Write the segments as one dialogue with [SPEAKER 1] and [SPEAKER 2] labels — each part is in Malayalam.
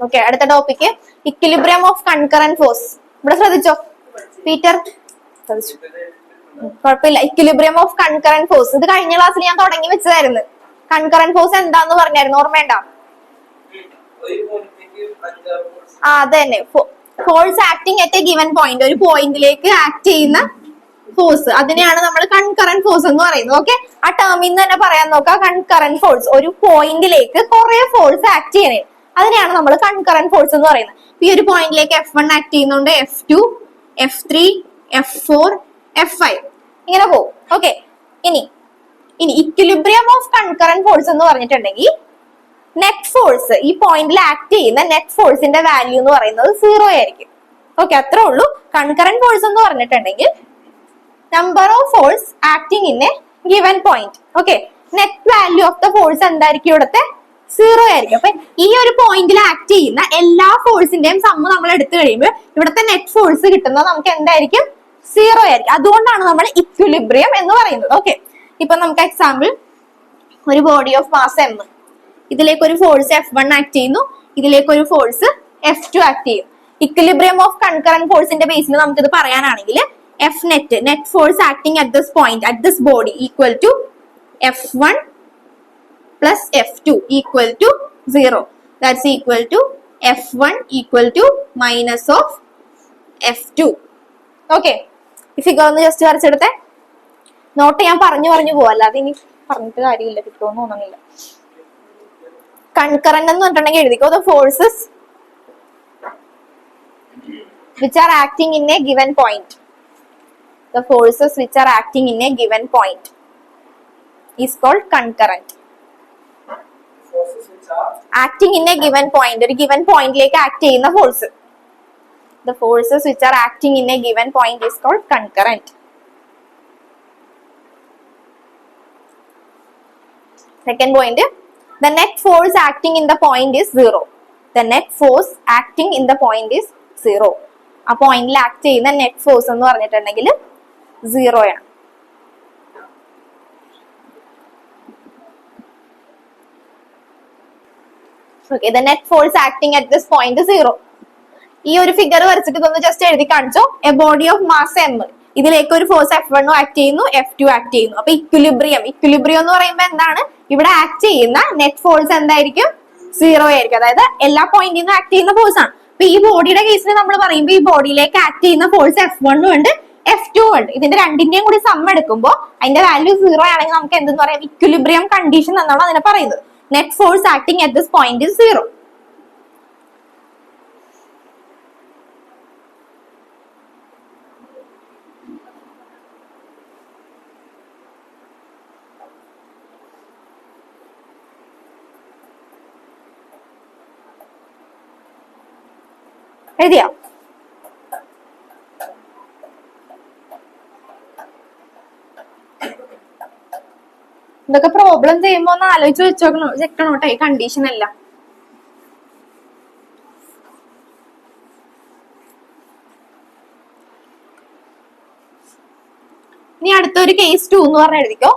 [SPEAKER 1] ഓക്കെ, അടുത്ത topic equilibrium of concurrent force. ഇവിടെ ശ്രദ്ധിച്ചോ പീറ്റർ? ശ്രദ്ധിച്ചു, കുഴപ്പമില്ല. ഇക്വിലിബ്രിയം ഓഫ് കൺകറന്റ് ഫോഴ്സ് ഇത് കഴിഞ്ഞ ക്ലാസ്സിൽ ഞാൻ തുടങ്ങി വെച്ചതായിരുന്നു. കൺകറന്റ് ഫോഴ്സ് എന്താന്ന് പറഞ്ഞായിരുന്നു, ഓർമ്മയുണ്ടോ? അത് തന്നെ, force acting at A given point. ഒരു പോയിന്റിലേക്ക് ആക്ട് ചെയ്യുന്ന ഫോഴ്സ്, അതിനെയാണ് നമ്മൾ കൺകറന്റ് ഫോഴ്സ് എന്ന് പറയുന്നത്. ഓക്കെ, ആ ടേമിൽ നിന്ന് തന്നെ പറയാൻ നോക്കാം. കൺകറന്റ് ഫോഴ്സ്, ഒരു പോയിന്റിലേക്ക് കുറെ ഫോഴ്സ് ആക്ട് ചെയ്യണേ, അതിനെയാണ് നമ്മൾ കൺകറന്റ് ഫോഴ്സ് എന്ന് പറയുന്നത്. ഈ ഒരു പോയിന്റിലേക്ക് F1 ആക്ട് ചെയ്യുന്നുണ്ട്, F2, F3, F4, F5 ഇങ്ങനെ പോകും. ഓക്കെ, ഇനി ഇക്വിലിബ്രിയം ഓഫ് കൺകറന്റ് ഫോഴ്സ് എന്ന് പറഞ്ഞിട്ടുണ്ടെങ്കിൽ നെറ്റ് ഫോഴ്സ്, ഈ പോയിന്റിൽ ആക്ട് ചെയ്യുന്ന നെറ്റ് ഫോഴ്സിന്റെ വാല്യൂ എന്ന് പറയുന്നത് 0 ആയിരിക്കും. ഓക്കെ, അത്രേ ഉള്ളൂ. കൺകറന്റ് ഫോഴ്സ് എന്ന് പറഞ്ഞിട്ടുണ്ടെങ്കിൽ number of force acting in A given point. Okay, net value of the force എന്തായിരിക്കും? ഇവിടുത്തെ 0 ആയിരിക്കും. അപ്പൊ ഈ ഒരു പോയിന്റിൽ ആക്ട് ചെയ്യുന്ന എല്ലാ ഫോഴ്സിന്റെയും സമ്മ് നമ്മൾ എടുത്തു കഴിയുമ്പോൾ ഇവിടുത്തെ നെറ്റ് ഫോഴ്സ് കിട്ടുന്നത് നമുക്ക് എന്തായിരിക്കും? 0 ആയിരിക്കും. അതുകൊണ്ടാണ് നമ്മൾ ഇക്വിലിബ്രിയം എന്ന് പറയുന്നത്. ഓക്കെ, ഇപ്പൊ നമുക്ക് എക്സാമ്പിൾ, ഒരു ബോഡി ഓഫ് മാസ് M, ഇതിലേക്ക് ഒരു ഫോഴ്സ് F1 ആക്ട് ചെയ്യുന്നു, ഇതിലേക്ക് ഒരു ഫോഴ്സ് F2 ആക്ട് ചെയ്യും. ഇക്വിലിബ്രിയം ഓഫ് കൺകറന്റ് ഫോഴ്സിന്റെ ബേസിൽ നമുക്കിത് പറയാനാണെങ്കിൽ F net force acting at this point, at this body, equal to F1 plus F2 equal to 0. That's equal to F1 equal to minus of F2. Okay, ഈ ഫിഗർ ഒന്ന് ജസ്റ്റ് വരച്ചെടുത്തേ. നോട്ട് ഞാൻ പറഞ്ഞു പോവല്ല, അത് ഇനി പറഞ്ഞിട്ട് കാര്യമില്ല, കിട്ടുമെന്ന് തോന്നുന്നില്ല. കൺകറന്റ് എന്ന് പറഞ്ഞിട്ടുണ്ടെങ്കിൽ എഴുതിക്കോ, the forces which are acting in a given point. The forces which are acting in a given point is called concurrent. Forces which are acting in a given point, ഒരു given പോയിന്റിലേക്ക് ആക്ട് ചെയ്യുന്ന force. The forces which are acting in a given point is called concurrent. Second point, the net force acting in the point is 0. The net force acting in the point is 0. ആ പോയിന്റിൽ ആക്ട് ചെയ്യുന്ന നെറ്റ് ഫോഴ്സ് എന്ന് പറഞ്ഞിട്ടുണ്ടെങ്കിൽ 0 ആണ്. Okay, the net force acting at this point is 0. ഈ ഒരു ഫിഗർ വരച്ചിട്ട് ഇതൊന്ന് ജസ്റ്റ് എഴുതി കാണിച്ചോ. A body of mass M, ഇതിലേക്ക് ഒരു ഫോഴ്സ് F1 ആക്ട് ചെയ്യുന്നു, F2 ആക്ട് ചെയ്യുന്നു. അപ്പൊ ഇക്വിലിബ്രിയം എന്ന് പറയുമ്പോൾ എന്താണ്? ഇവിടെ ആക്ട് ചെയ്യുന്ന നെറ്റ് ഫോഴ്സ് എന്തായിരിക്കും? 0 ആയിരിക്കും. അതായത് എല്ലാ പോയിന്റിൽ നിന്നും ആക്ട് ചെയ്യുന്ന ഫോഴ്സ് ആണ്. അപ്പൊ ഈ ബോഡിയുടെ കേസിൽ നമ്മൾ പറയുമ്പോൾ ഈ ബോഡിയിലേക്ക് ആക്ട് ചെയ്യുന്ന ഫോഴ്സ് F1 ഉണ്ട്, F2 ഉണ്ട്. ഇതിന്റെ രണ്ടിന്റെയും കൂടി സം എടുക്കുമ്പോൾ അതിന്റെ വാല്യൂ 0 ആണെങ്കിൽ നമുക്ക് എന്തെന്ന് പറയാം? ഇക്വിലിബ്രിയം കണ്ടീഷൻ എന്നാണ് അതിനെ പറയുന്നത്. Net force acting at this point is 0. എഴുതിയോ? ഇതൊക്കെ പ്രോബ്ലം ചെയ്യുമ്പോ ഒന്ന് ആലോചിച്ച് വെച്ചോക്കണോട്ടെ ഈ കണ്ടീഷൻ അല്ല. ഇനി അടുത്തൊരു കേസ് 2 എന്ന് പറഞ്ഞ എഴുതിക്കോ.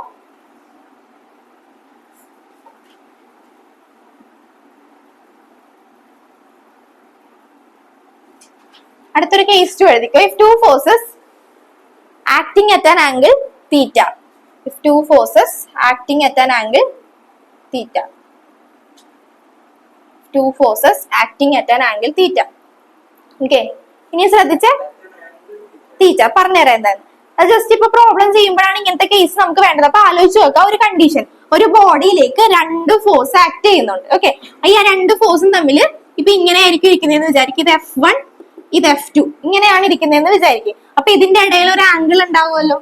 [SPEAKER 1] അടുത്തൊരു കേസ് 2 എഴുതിക്കോ. If two forces acting at an angle theta. If two forces acting at an angle theta. Two forces acting at an angle theta. Okay, ഇനി ശ്രദ്ധിച്ചേ, തീറ്റ പറഞ്ഞുതരാം എന്താണ്. അത് ജസ്റ്റ് ഇപ്പൊ പ്രോബ്ലം ചെയ്യുമ്പോഴാണ് ഇങ്ങനത്തെ കേസ് നമുക്ക് വേണ്ടത്. അപ്പൊ ആലോചിച്ച് നോക്കാം, ഒരു കണ്ടീഷൻ, ഒരു ബോഡിയിലേക്ക് 2 ഫോഴ്സ് ആക്ട് ചെയ്യുന്നുണ്ട്. ഓക്കെ, ഈ 2 ഫോഴ്സും തമ്മിൽ ഇപ്പൊ ഇങ്ങനെ ആയിരിക്കും ഇരിക്കുന്നതെന്ന് വിചാരിക്കും. ഇത് F1, ഇത് F2 ഇങ്ങനെയാണ് ഇരിക്കുന്നതെന്ന് വിചാരിക്കും. അപ്പൊ ഇതിന്റെ ഇടയിൽ ഒരു ആംഗിൾ ഉണ്ടാവുമല്ലോ.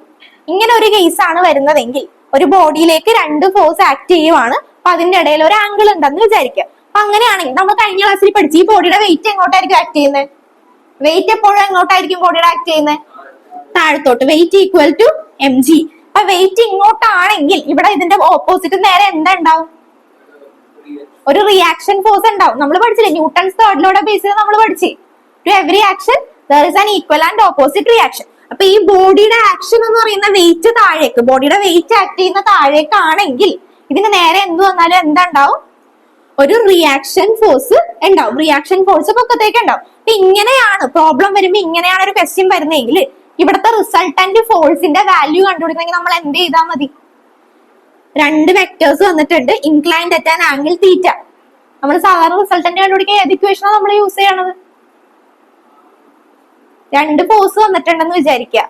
[SPEAKER 1] ഇങ്ങനെ ഒരു കേസ് ആണ് വരുന്നതെങ്കിൽ, ഒരു ബോഡിയിലേക്ക് 2 ഫോഴ്സ് ആക്ട് ചെയ്യുവാണ്, അപ്പൊ അതിന്റെ ഇടയിൽ ഒരു ആംഗിൾ ഉണ്ടെന്ന് വിചാരിക്കുക. അപ്പൊ അങ്ങനെയാണെങ്കിൽ നമ്മൾ കഴിഞ്ഞ ക്ലാസ്സിൽ പഠിച്ചു, ഈ ബോഡിയുടെ വെയിറ്റ് എങ്ങോട്ടായിരിക്കും ആക്ട് ചെയ്യുന്നത്? വെയിറ്റ് എപ്പോഴും എങ്ങോട്ടായിരിക്കും ബോഡിയുടെ ആക്ട് ചെയ്യുന്നത്? താഴത്തോട്ട്. Weight equal to mg. അപ്പൊ വെയിറ്റ് ഇങ്ങോട്ടാണെങ്കിൽ ഇവിടെ ഇതിന്റെ ഓപ്പോസിറ്റ് നേരെ എന്താ ഉണ്ടാവും? ഒരു റിയാക്ഷൻ ഫോഴ്സ് ഉണ്ടാവും. നമ്മൾ പഠിച്ചില്ലേ, ന്യൂട്ടൺസ് തേർഡ് ലോയുടെ ബേസിൽ നമ്മൾ പഠിച്ചു, to every action there is an equal and opposite reaction. അപ്പൊ ഈ ബോഡിയുടെ ആക്ഷൻ എന്ന് പറയുന്ന വെയിറ്റ് താഴേക്ക്, ബോഡിയുടെ വെയിറ്റ് ആക്ട് ചെയ്യുന്ന താഴേക്കാണെങ്കിൽ ഇതിന് നേരെ എന്ത് വന്നാലും എന്താ ഉണ്ടാവും? ഒരു റിയാക്ഷൻ ഫോഴ്സ് ഉണ്ടാവും. റിയാക്ഷൻ ഫോഴ്സ് പൊക്കത്തേക്ക് ഉണ്ടാവും. അപ്പൊ ഇങ്ങനെയാണ് പ്രോബ്ലം വരുമ്പോ ഇങ്ങനെയാണ് ഒരു ക്വസ്റ്റ്യൻ വരുന്നതെങ്കിൽ ഇവിടുത്തെ റിസൾട്ടന്റ് ഫോഴ്സിന്റെ വാല്യൂ കണ്ടുപിടിക്കണമെങ്കിൽ നമ്മൾ എന്ത് ചെയ്താൽ മതി? രണ്ട് വെക്ടേഴ്സ് വന്നിട്ടുണ്ട്, ഇൻക്ലൈൻഡ് അറ്റ് ആൻ ആംഗിൾ തീറ്റ. നമ്മൾ സാധാരണ റിസൾട്ടന്റ് കണ്ടുപിടിക്കാൻ ഏത് ഇക്വേഷനാണ് നമ്മൾ യൂസ് ചെയ്യണത്? രണ്ട് ഫോഴ്സ് വന്നിട്ടുണ്ടെന്ന് വിചാരിക്കുക.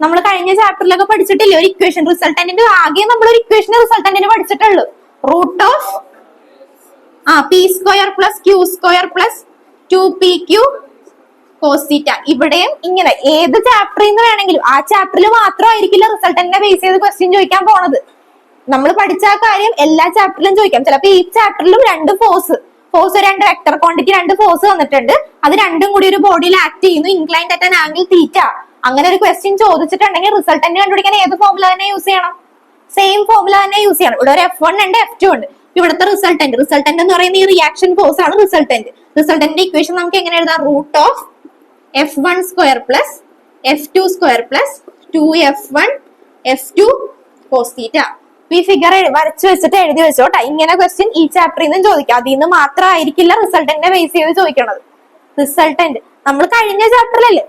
[SPEAKER 1] നമ്മൾ കഴിഞ്ഞ ചാപ്റ്ററിലൊക്കെ പഠിച്ചിട്ടില്ലേ ഒരു ഇക്വേഷൻ റിസൾട്ടന്റിന്റെ? ആകെ നമ്മൾ ഒരു ഇക്വേഷൻ റിസൾട്ടന്റിന് പഠിച്ചിട്ടുള്ളൂ. Root of P square plus Q square plus 2pq cos θ. ഇവിടെയും ഇങ്ങനെ ഏത് ചാപ്റ്ററിൽ നിന്ന് വേണമെങ്കിലും ആ ചാപ്റ്ററിൽ മാത്രമായിരിക്കില്ല റിസൾട്ടന്റിനെ ബേസ് ചെയ്ത് ക്വസ്റ്റ്യൻ ചോദിക്കാൻ പോണത്. നമ്മൾ പഠിച്ച ആ കാര്യം എല്ലാ ചാപ്റ്ററിലും ചോദിക്കാം. ചിലപ്പോ ഈ ചാപ്റ്ററിലും രണ്ട് ഫോഴ്സ് രണ്ട് വെക്ടർ ക്വാണ്ടിറ്റി രണ്ട് ഫോഴ്സ് വന്നിട്ടുണ്ട്. അത് രണ്ടും കൂടി ഒരു ബോഡിയിൽ ആക്ട് ചെയ്യുന്നു, ഇൻക്ലൈൻഡ് അറ്റ് ആൻ ആംഗിൾ തീറ്റ. അങ്ങനെ ഒരു ക്വസ്റ്റ്യൻ ചോദിച്ചിട്ടുണ്ടെങ്കിൽ റിസൾട്ടന്റ് കണ്ടുപിടിക്കാൻ ഏത് ഫോർമുല തന്നെ യൂസ് ചെയ്യണം? സെയിം ഫോർമുല തന്നെ യൂസ് ചെയ്യണം. ഇവിടെ ഒരു F1 ഉണ്ട്, F2 ഉണ്ട്. ഇവിടുത്തെ റിസൾട്ടന്റ് എന്ന് പറയുന്ന ഈ റിയാക്ഷൻ ഫോഴ്സ് ആണ് റിസൾട്ടന്റ്. റിസൾട്ടന്റിന്റെ ഇക്വേഷൻ നമുക്ക് എങ്ങനെ എഴുതാം? Root of F1 square plus F2 square plus 2F1 F2 cos θ. ഈ ഫിഗർ വരച്ചു വെച്ചിട്ട് എഴുതി വെച്ചോട്ടെ. ഇങ്ങനെ ക്വസ്റ്റ്യൻ ഈ ചാപ്റ്ററിൽ നിന്നും ചോദിക്കാം. അതിൽ നിന്ന് മാത്രമായിരിക്കില്ല റിസൾട്ടന്റിനെ ബേസ് ചെയ്ത് ചോദിക്കണത്. റിസൾട്ടന്റ് നമ്മൾ കഴിഞ്ഞ ചാപ്റ്ററിലല്ലേ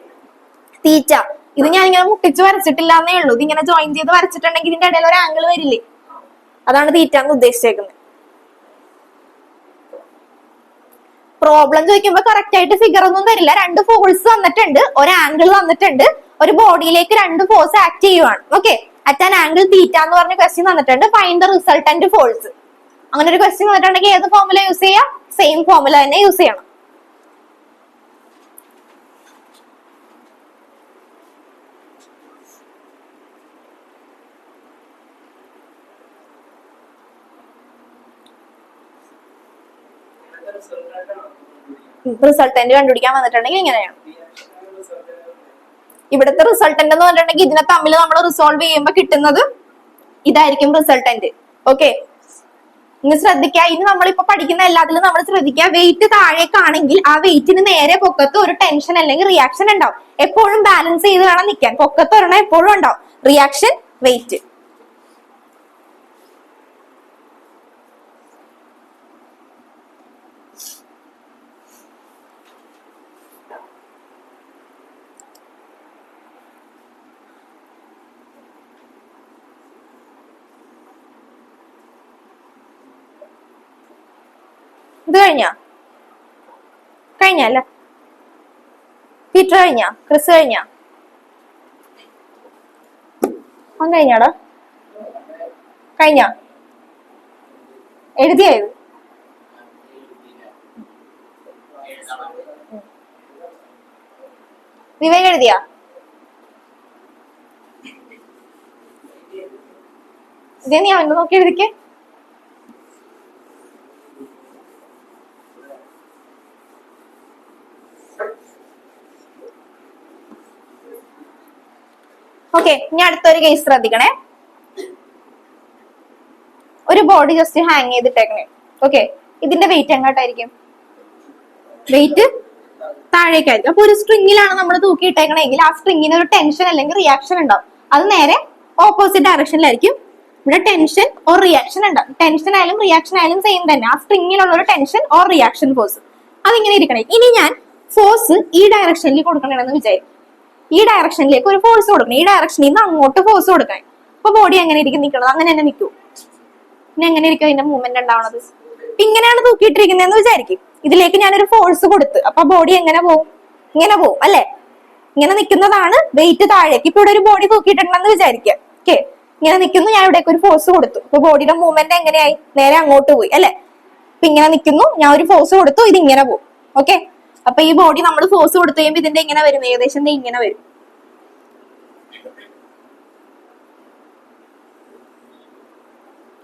[SPEAKER 1] തീറ്റ, ഇത് ഞാൻ ഇങ്ങനെ മുട്ടിച്ച് വരച്ചിട്ടില്ല എന്നേ ഉള്ളൂ. ഇതിങ്ങനെ ജോയിൻ ചെയ്ത് വരച്ചിട്ടുണ്ടെങ്കിൽ ഇതിന്റെ ഇടയിൽ ഒരു ആംഗിൾ വരില്ലേ? അതാണ് തീറ്റ എന്ന് ഉദ്ദേശിച്ചേക്കുന്നത്. പ്രോബ്ലം ചോദിക്കുമ്പോ കറക്റ്റ് ആയിട്ട് ഫിഗർ ഒന്നും തരില്ല. രണ്ട് ഫോഴ്സ് വന്നിട്ടുണ്ട്, ഒരു ആംഗിൾ വന്നിട്ടുണ്ട്, ഒരു ബോഡിയിലേക്ക് രണ്ട് ഫോഴ്സ് ആക്ട് ചെയ്യുവാണ്. ഓക്കെ, അറ്റ് ആൻ ആംഗിൾ തീറ്റ എന്ന് പറഞ്ഞ ക്വസ്റ്റ്യൻ വന്നിട്ടുണ്ട്. Find the resultant force. അങ്ങനെ ഒരു ക്വസ്റ്റ്യൻ വന്നിട്ടുണ്ടെങ്കിൽ ഏത് ഫോർമുല യൂസ് ചെയ്യാം? സെയിം ഫോർമുല തന്നെ യൂസ് ചെയ്യണം. റിസൾട്ടന്റ് കണ്ടുപിടിക്കാൻ വന്നിട്ടുണ്ടെങ്കിൽ ഇങ്ങനെയാണ്. ഇവിടുത്തെ റിസൾട്ടന്റ് എന്ന് പറഞ്ഞിട്ടുണ്ടെങ്കിൽ ഇതിനെ തമ്മിൽ നമ്മൾ റിസോൾവ് ചെയ്യുമ്പോൾ കിട്ടുന്നത് ഇതായിരിക്കും റിസൾട്ടന്റ്. ഓക്കെ, ഇനി ശ്രദ്ധിക്കുക. ഇനി നമ്മളിപ്പോ പഠിക്കുന്ന എല്ലാത്തിലും നമ്മൾ ശ്രദ്ധിക്കുക, വെയിറ്റ് താഴേക്കാണെങ്കിൽ ആ വെയിറ്റിന് നേരെ പൊക്കത്ത് ഒരു ടെൻഷൻ അല്ലെങ്കിൽ റിയാക്ഷൻ ഉണ്ടാവും. എപ്പോഴും ബാലൻസ് ചെയ്ത് വേണം നിൽക്കാൻ. പൊക്കത്ത് ഒരെണ്ണം എപ്പോഴും ഉണ്ടാവും, റിയാക്ഷൻ വെയിറ്റ്. ഇത് കഴിഞ്ഞല്ല? പീറ്റർ ക്രിസ് കഴിഞ്ഞാടാ? എഴുതിയായത്? വിവേക് എഴുതിയാ? ഇതേ നീ അവന്റെ നോക്കി എഴുതിക്കേ. ഓക്കെ, ഇനി അടുത്തൊരു കേസ് ശ്രദ്ധിക്കണേ. ഒരു ബോഡി ജസ്റ്റ് ഹാങ് ചെയ്തിട്ടേക്കണേ. ഓക്കെ, ഇതിന്റെ വെയിറ്റ് എങ്ങോട്ടായിരിക്കും? വെയിറ്റ് താഴേക്കായിരിക്കും. അപ്പൊ ഒരു സ്ട്രിങ്ങിലാണ് നമ്മൾ തൂക്കിയിട്ടേക്കണെങ്കിൽ ആ സ്ട്രിങ്ങിന് ഒരു ടെൻഷൻ അല്ലെങ്കിൽ റിയാക്ഷൻ ഉണ്ടാവും. അത് നേരെ ഓപ്പോസിറ്റ് ഡയറക്ഷനിലായിരിക്കും. ഇവിടെ ടെൻഷൻ ഓർ റിയാക്ഷൻ ഉണ്ടാവും. ടെൻഷൻ ആയാലും റിയാക്ഷൻ ആയാലും സെയിം തന്നെ. ആ സ്ട്രിങ്ങിലുള്ള ഒരു ടെൻഷൻ ഓർ റിയാക്ഷൻ ഫോഴ്സ് അതിങ്ങനെ ഇരിക്കണേ. ഇനി ഞാൻ ഫോഴ്സ് ഈ ഡയറക്ഷനിൽ കൊടുക്കണമെന്ന് വിചാരിക്കും. ഈ ഡയറക്ഷനിലേക്ക് ഒരു ഫോഴ്സ് കൊടുക്കണം. ഈ ഡയറക്ഷനിൽ നിന്ന് അങ്ങോട്ട് ഫോഴ്സ് കൊടുക്കണം. അപ്പൊ ബോഡി എങ്ങനെ ഇരിക്കും നിൽക്കണത്? അങ്ങനെ തന്നെ നിൽക്കൂ. പിന്നെ എങ്ങനെ ഇരിക്കും അതിന്റെ മൂവ്മെന്റ് ഉണ്ടാവണത്? ഇങ്ങനെയാണ് തൂക്കിയിട്ടിരിക്കുന്നതെന്ന് വിചാരിക്കും. ഇതിലേക്ക് ഞാനൊരു ഫോഴ്സ് കൊടുത്ത് അപ്പൊ ബോഡി എങ്ങനെ പോകും? ഇങ്ങനെ പോകും അല്ലെ? ഇങ്ങനെ നിൽക്കുന്നതാണ് വെയിറ്റ് താഴേക്ക്. ഇപ്പൊ ഇവിടെ ഒരു ബോഡി തൂക്കിയിട്ടുണ്ടെന്ന് വിചാരിക്കുക. ഓക്കെ, ഇങ്ങനെ നിൽക്കുന്നു. ഞാൻ ഇവിടേക്ക് ഒരു ഫോഴ്സ് കൊടുത്തു. അപ്പൊ ബോഡിയുടെ മൂവ്മെന്റ് എങ്ങനെയായി? നേരെ അങ്ങോട്ട് പോയി അല്ലെ? അപ്പൊ ഇങ്ങനെ നിൽക്കുന്നു, ഞാൻ ഒരു ഫോഴ്സ് കൊടുത്തു, ഇത് ഇങ്ങനെ പോകും. ഓക്കെ, അപ്പൊ ഈ ബോഡി നമ്മൾ ഫോഴ്സ് കൊടുത്തു കഴിയുമ്പോൾ ഇതിന്റെ ഇങ്ങനെ വരും, ഏകദേശം ഇങ്ങനെ വരും.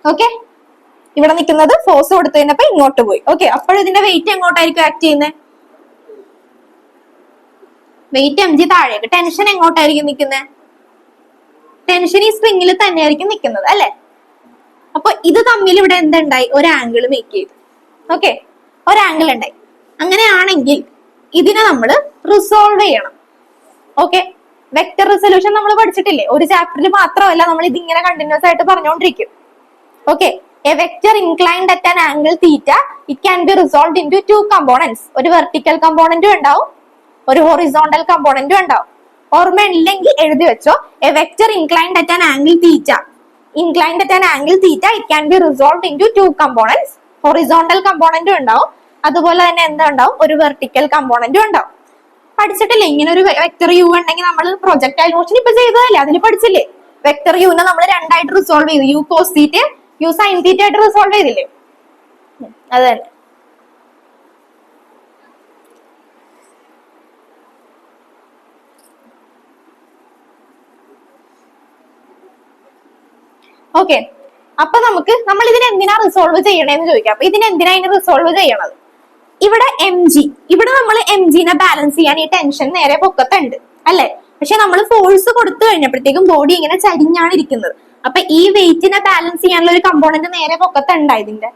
[SPEAKER 1] ഓക്കെ, ഇവിടെ നിൽക്കുന്നത് ഫോഴ്സ് കൊടുത്തു കഴിഞ്ഞപ്പോ ഇങ്ങോട്ട് പോയി. ഓക്കെ, അപ്പോൾ ഇതിന്റെ വെയിറ്റ് എങ്ങോട്ടായിരിക്കും ആക്ട് ചെയ്യുന്നത്? വെയിറ്റ് mg താഴേക്ക്. ടെൻഷൻ എങ്ങോട്ടായിരിക്കും നിൽക്കുന്നത്? ടെൻഷൻ ഈ സ്ട്രിങ്ങിൽ തന്നെയായിരിക്കും നിൽക്കുന്നത് അല്ലെ? അപ്പൊ ഇത് തമ്മിൽ ഇവിടെ എന്തുണ്ടായി? ഒരു ആംഗിൾ മേക്ക് ചെയ്തു. ഓക്കെ, ഒരു ആംഗിൾ ഉണ്ടായി. അങ്ങനെയാണെങ്കിൽ ഇതിനെ നമ്മൾ റിസോൾവ് ചെയ്യണം. ഓക്കെ, വെക്ടർ റിസൊല്യൂഷൻ നമ്മൾ പഠിച്ചിട്ടില്ലേ? ഒരു ചാപ്റ്ററിൽ മാത്രമല്ല, നമ്മൾ ഇതിങ്ങനെ കണ്ടിന്യൂസ് ആയിട്ട് പറഞ്ഞുകൊണ്ടിരിക്കും. Okay, a vector inclined at an angle theta it can be resolve into two components. ഒരു വെർട്ടിക്കൽ കമ്പോണന്റും ഉണ്ടാവും, ഒരു ഹൊറിസോണ്ടൽ കമ്പോണന്റും ഉണ്ടാവും. ഓർമ്മ ഇല്ലെങ്കിൽ എഴുതി വെച്ചോ. A vector inclined at an angle theta, inclined at an angle theta it can be resolve into two components. Horizontal കമ്പോണന്റും ഉണ്ടാവും, അതുപോലെ തന്നെ എന്താ ഉണ്ടാവും, ഒരു വെർട്ടിക്കൽ കമ്പോണന്റും ഉണ്ടാവും. പഠിച്ചിട്ടില്ലേ ഇങ്ങനെ ഒരു വെക്ടർ യു ഉണ്ടെങ്കിൽ നമ്മൾ പ്രൊജക്ടൈൽ മോഷൻ ഇപ്പൊ ചെയ്തതല്ലേ, അതിൽ പഠിച്ചില്ലേ? വെക്ടർ യുനെ നമ്മൾ രണ്ടായിട്ട് റിസോൾവ് ചെയ്തു, u cos theta u sine theta ആയിട്ട് റിസോൾവ് ചെയ്തില്ലേ? അത് തന്നെ. ഓക്കെ, അപ്പൊ നമ്മൾ ഇതിനെ എന്തിനാ റിസോൾവ് ചെയ്യണേന്ന് ചോദിക്കാം. അപ്പൊ ഇതിനെന്തിനാ ഇതിനെ റിസോൾവ് ചെയ്യണത്? ഇവിടെ എം ജി, ഇവിടെ നമ്മൾ എം ജിനെ ബാലൻസ് ചെയ്യാൻ ഈ ടെൻഷൻ നേരെ പൊക്കത്തുണ്ട് അല്ലെ? പക്ഷെ നമ്മൾ ഫോഴ്സ് കൊടുത്തു കഴിഞ്ഞപ്പോഴത്തേക്കും ബോഡി ഇങ്ങനെ ചരിഞ്ഞാണ് ഇരിക്കുന്നത്. അപ്പൊ ഈ വെയിറ്റിനെ ബാലൻസ് ചെയ്യാനുള്ള ഒരു കമ്പോണന്റ് നേരെ പൊക്കത്തുണ്ടാ ഇതിന്റെ?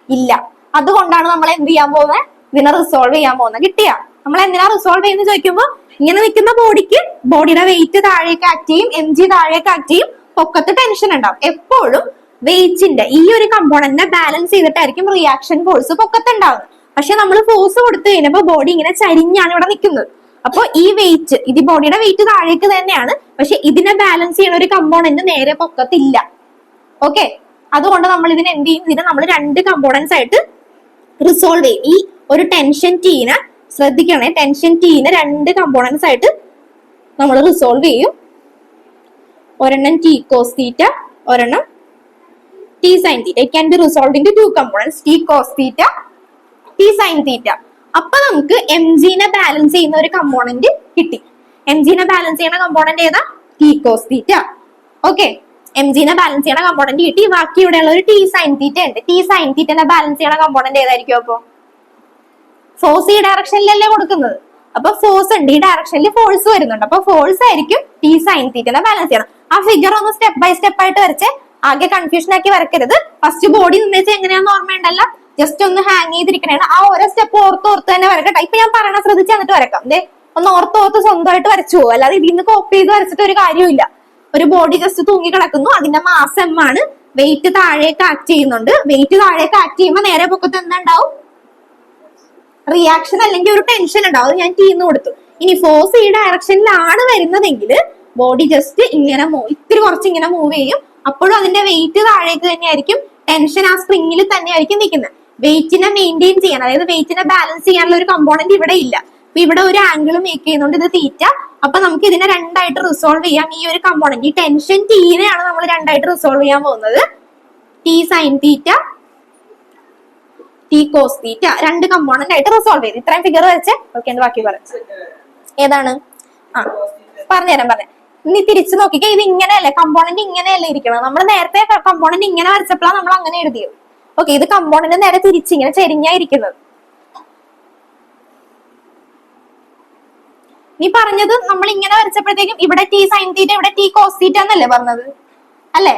[SPEAKER 1] ഇല്ല. അതുകൊണ്ടാണ് നമ്മൾ എന്ത് ചെയ്യാൻ പോകുന്നത്, ഇതിനെ റിസോൾവ് ചെയ്യാൻ പോകുന്നത്. കിട്ടിയാ? നമ്മൾ എന്തിനാ റിസോൾവ് ചെയ്യുന്നത് ചോദിക്കുമ്പോൾ ഇങ്ങനെ നിൽക്കുന്ന ബോഡിക്ക് ബോഡിയുടെ വെയിറ്റ് താഴേക്ക് ആക്ട് ചെയ്യും, എം ജി താഴേക്ക് ആക്ട് ചെയ്യും, പൊക്കത്ത് ടെൻഷൻ ഉണ്ടാവും. എപ്പോഴും വെയിറ്റിന്റെ ഈ ഒരു കമ്പോണന്റിനെ ബാലൻസ് ചെയ്തിട്ടായിരിക്കും റിയാക്ഷൻ ഫോഴ്സ് പൊക്കത്തുണ്ടാവുന്നത്. പക്ഷെ നമ്മൾ ഫോഴ്സ് കൊടുത്തു കഴിഞ്ഞപ്പോ ബോഡി ഇങ്ങനെ ചരിഞ്ഞാണ് ഇവിടെ നിൽക്കുന്നത്. അപ്പൊ ഈ വെയിറ്റ്, ഇത് ബോഡിയുടെ വെയിറ്റ് താഴേക്ക് തന്നെയാണ്, പക്ഷെ ഇതിനെ ബാലൻസ് ചെയ്യുന്ന ഒരു കമ്പോണന്റ് നേരെ പൊക്കത്തില്ല. ഓക്കെ, അതുകൊണ്ട് നമ്മൾ ഇതിനെ എന്ത് ചെയ്യും, ഇതിനെ നമ്മൾ രണ്ട് കമ്പോണൻസ് ആയിട്ട് റിസോൾവ് ചെയ്യും. ഈ ഒരു ടെൻഷൻ ടീനെ ശ്രദ്ധിക്കണേ, ടെൻഷൻ ടീനെ രണ്ട് കമ്പോണൻസ് ആയിട്ട് നമ്മൾ റിസോൾവ് ചെയ്യും. ഒരെണ്ണം ടി കോസ് തീറ്റ, ഒരെണ്ണം T sine theta. It can be resolve into two components, T cos theta, T sine theta. അപ്പൊ നമുക്ക് എം ജിനെ ബാലൻസ് ചെയ്യുന്ന ഒരു കമ്പോണന്റ് കിട്ടി. എം ജിനെ ബാലൻസ് ചെയ്യുന്ന കമ്പോണന്റ് ഏതാ? T cos theta. Okay, M ജിനെ ബാലൻസ് ചെയ്യുന്ന കമ്പോണന്റ് കിട്ടി. ബാക്കി ഇവിടെയുള്ള ഒരു ടി സൈൻ തീറ്റ ഉണ്ട്. ടി സൈൻ തീറ്റനെ ബാലൻസ് ചെയ്യുന്ന കമ്പോണന്റ് ഏതായിരിക്കും? അപ്പൊ ഫോഴ്സ് ഈ ഡയറക്ഷനിലല്ലേ കൊടുക്കുന്നത്, അപ്പൊ ഫോഴ്സ് ഉണ്ട്, ഈ ഡയറക്ഷനിൽ ഫോഴ്സ് വരുന്നുണ്ട്. അപ്പൊ ഫോഴ്സ് ആയിരിക്കും ടി സൈൻ തീറ്റനെ ബാലൻസ് ചെയ്യണം. ആ ഫിഗർ ഒന്ന് സ്റ്റെപ്പ് ബൈ സ്റ്റെപ്പ് ആയിട്ട് വരച്ച് ആകെ കൺഫ്യൂഷൻ ആക്കി വരക്കരുത്. ഫസ്റ്റ് ബോഡി നിന്നേച്ച് എങ്ങനെയാന്ന് ഓർമ്മയുണ്ടല്ലോ, ജസ്റ്റ് ഒന്ന് ഹാങ് ചെയ്തിരിക്കണേണ്. ആ ഓരോ സ്റ്റെപ്പ് ഓർത്ത് തന്നെ വരക്കട്ടെ. ഇപ്പൊ ഞാൻ പറയണ ശ്രദ്ധിച്ച് എന്നിട്ട് വരക്കാം. ഒന്ന് ഓർത്ത് സ്വന്തമായിട്ട് വരച്ചു പോകും, അല്ലാതെ ഇതിന്ന് കോപ്പി ചെയ്ത് വരച്ചിട്ട് ഒരു കാര്യമില്ല. ഒരു ബോഡി ജസ്റ്റ് തൂങ്ങി കിടക്കുന്നു, അതിന്റെ മാസ് എം ആണ്, വെയിറ്റ് താഴേക്ക് ആക്ട് ചെയ്യുന്നുണ്ട്. വെയിറ്റ് താഴേക്ക് ആക്ട് ചെയ്യുമ്പോൾ നേരെ പൊക്കത്ത് എന്താണ്ടാവും? റിയാക്ഷൻ അല്ലെങ്കിൽ ഒരു ടെൻഷൻ ഉണ്ടാവും. അത് ഞാൻ ടീന്ന് കൊടുത്തു. ഇനി ഫോഴ്സ് ഈ ഡയറക്ഷനിലാണ് വരുന്നതെങ്കിൽ ബോഡി ജസ്റ്റ് ഇങ്ങനെ ഇത്തിരി കുറച്ച് ഇങ്ങനെ മൂവ് ചെയ്യും. അപ്പോഴും അതിന്റെ വെയിറ്റ് താഴേക്ക് തന്നെയായിരിക്കും, ടെൻഷൻ ആ സ്പ്രിങ്ങിൽ തന്നെയായിരിക്കും നിൽക്കുന്നത്. വെയിറ്റിനെ മെയിൻറ്റെയിൻ ചെയ്യാൻ, അതായത് വെയിറ്റിനെ ബാലൻസ് ചെയ്യാനുള്ള ഒരു കമ്പോണന്റ് ഇവിടെ ഇല്ല. അപ്പൊ ഇവിടെ ഒരു ആംഗിൾ മേക്ക് ചെയ്യുന്നുണ്ട്, ഇത് തീറ്റ. അപ്പൊ നമുക്ക് ഇതിനെ രണ്ടായിട്ട് റിസോൾവ് ചെയ്യാം. ഈ ഒരു കമ്പോണന്റ്, ഈ ടെൻഷൻ ടീനെയാണ് നമ്മൾ രണ്ടായിട്ട് റിസോൾവ് ചെയ്യാൻ പോകുന്നത്. T sine theta, T cos theta, രണ്ട് കമ്പോണന്റ് ആയിട്ട് റിസോൾവ് ചെയ്ത് ഇത്രയും ഫിഗർ വെച്ച്. ഓക്കെ, എന്റെ ബാക്കി പറയാം. ഏതാണ്? പറഞ്ഞുതരാം. ഇനി തിരിച്ചു നോക്കിക്കേ, ഇത് ഇങ്ങനെയല്ലേ, കമ്പോണന്റ് ഇങ്ങനെയല്ലേ ഇരിക്കണം. നമ്മൾ നേരത്തെ കമ്പോണന്റ് ഇങ്ങനെ വരച്ചപ്പോഴാണ് നമ്മൾ അങ്ങനെ എഴുതിയത്. ഓക്കെ, ഇത് കമ്പോണന്റ് നേരെ തിരിച്ച് ഇങ്ങനെ ചെരിഞ്ഞായിരിക്കുന്നത്. നീ പറഞ്ഞത് നമ്മൾ ഇങ്ങനെ വരച്ചപ്പോഴത്തേക്കും ഇവിടെ ടി സൈൻ തീറ്റ, ഇവിടെ ടി കോസ് തീറ്റ എന്നല്ലേ പറഞ്ഞത് അല്ലേ?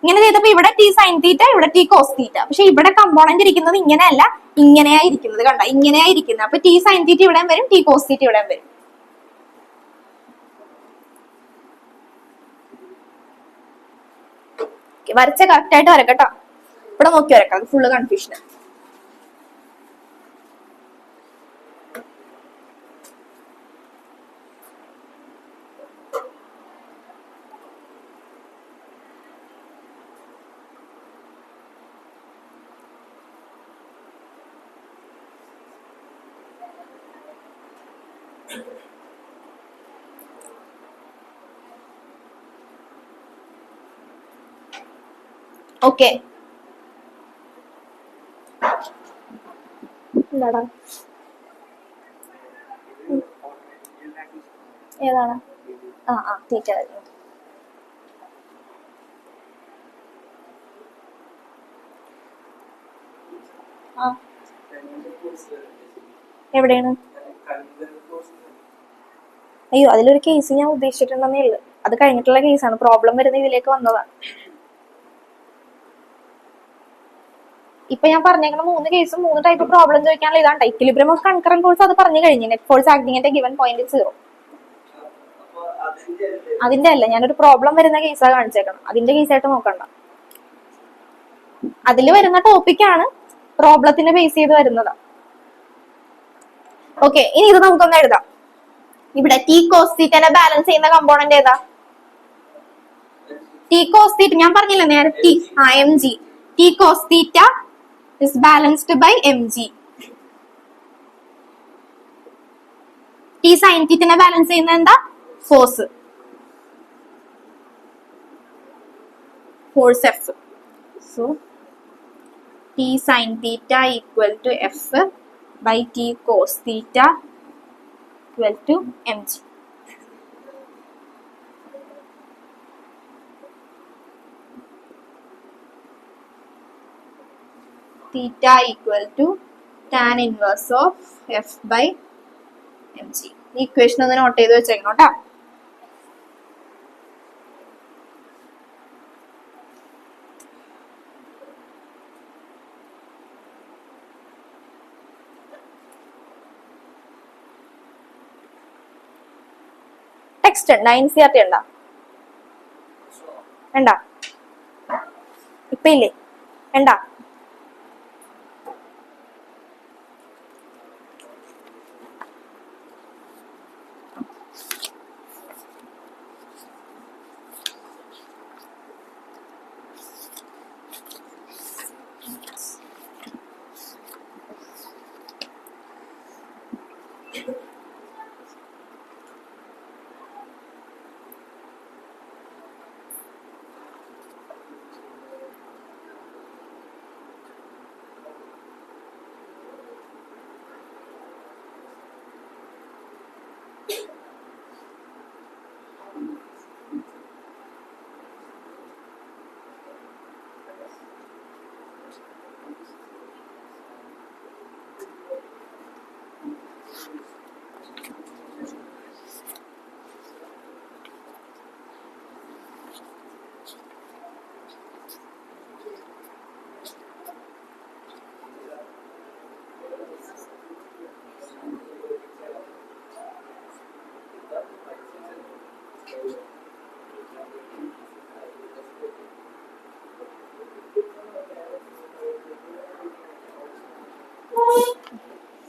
[SPEAKER 1] ഇങ്ങനെ ചെയ്തപ്പോ ഇവിടെ ടി സൈൻ തീറ്റ, ഇവിടെ ടി കോസ് തീറ്റ. പക്ഷെ ഇവിടെ കമ്പോണന്റ് ഇരിക്കുന്നത് ഇങ്ങനെയല്ല, ഇങ്ങനെയാ ഇരിക്കുന്നത്. കണ്ട, ഇങ്ങനെയാ ഇരിക്കുന്നത്. അപ്പൊ ടി സൈൻ തീറ്റ ഇവിടെ വരും, ടി കോസ് തീറ്റ ഇവിടെ വരും. വരച്ച കറക്റ്റ് ആയിട്ട് വരക്കട്ടോ. ഇവിടെ നോക്കി വരക്കാം, ഫുള്ള് കൺഫ്യൂഷൻ. ഓക്കെ, എന്താടാ ഏതാണ്? തീറ്റ. എവിടെയാണ്? അയ്യോ, അതിലൊരു കേസ് ഞാൻ ഉദ്ദേശിച്ചിട്ടുണ്ടെന്നേ ഉള്ളു. അത് കഴിഞ്ഞിട്ടുള്ള കേസാണ്. പ്രോബ്ലം വരുന്ന ഇതിലേക്ക് വന്നതാണ്. ഇപ്പൊ ഞാൻ പറഞ്ഞേക്കുന്ന 3 കേസും 3 ടൈപ്പ് പ്രോബ്ലം ചോദിക്കാനുള്ള ഇതാണ്. ഇക്വിലിബ്രിയം ഓഫ് കൺകറന്റ് ഫോഴ്സ് അത് പറഞ്ഞു കഴിഞ്ഞു. Net force acting at given point 0. അതിന്റെ അല്ല, ഞാനൊരു പ്രോബ്ലം വരുന്ന കേസാണ് കാണിച്ചേക്കണം. അതിന്റെ കേസായിട്ട് നോക്കണ്ട. അതിൽ വരുന്ന ടോപ്പിക്കാണ് പ്രോബ്ലത്തിനെ ബേസ് ചെയ്ത് വരുന്നത്. ഓക്കെ, ഇനി ഇത് നമുക്കൊന്ന് എഴുതാം. ഇവിടെ ടി കോസ് തീറ്റനെ ബാലൻസ് ചെയ്യുന്ന കമ്പോണന്റ് ഏതാ? ടി കോസ് തീറ്റ ഞാൻ പറഞ്ഞില്ല നേരത്തെ, M G. T cos theta is balanced by M G. T sine തീറ്റനെ ബാലൻസ് ചെയ്യുന്ന എന്താ? Force F. So T sine theta equal to F by T cos theta equal to M G. Theta equal to tan inverse of F by M G. ഈ ഇക്വേഷൻ ഒന്ന് നോട്ട് ചെയ്ത് വെച്ചേക്കണം കേട്ടോ. ടെക്സ്റ്റ് ഉണ്ടോ? NCERT ഉണ്ടോ? വേണ്ട, ഇപ്പൊ ഇല്ലേ? വേണ്ട.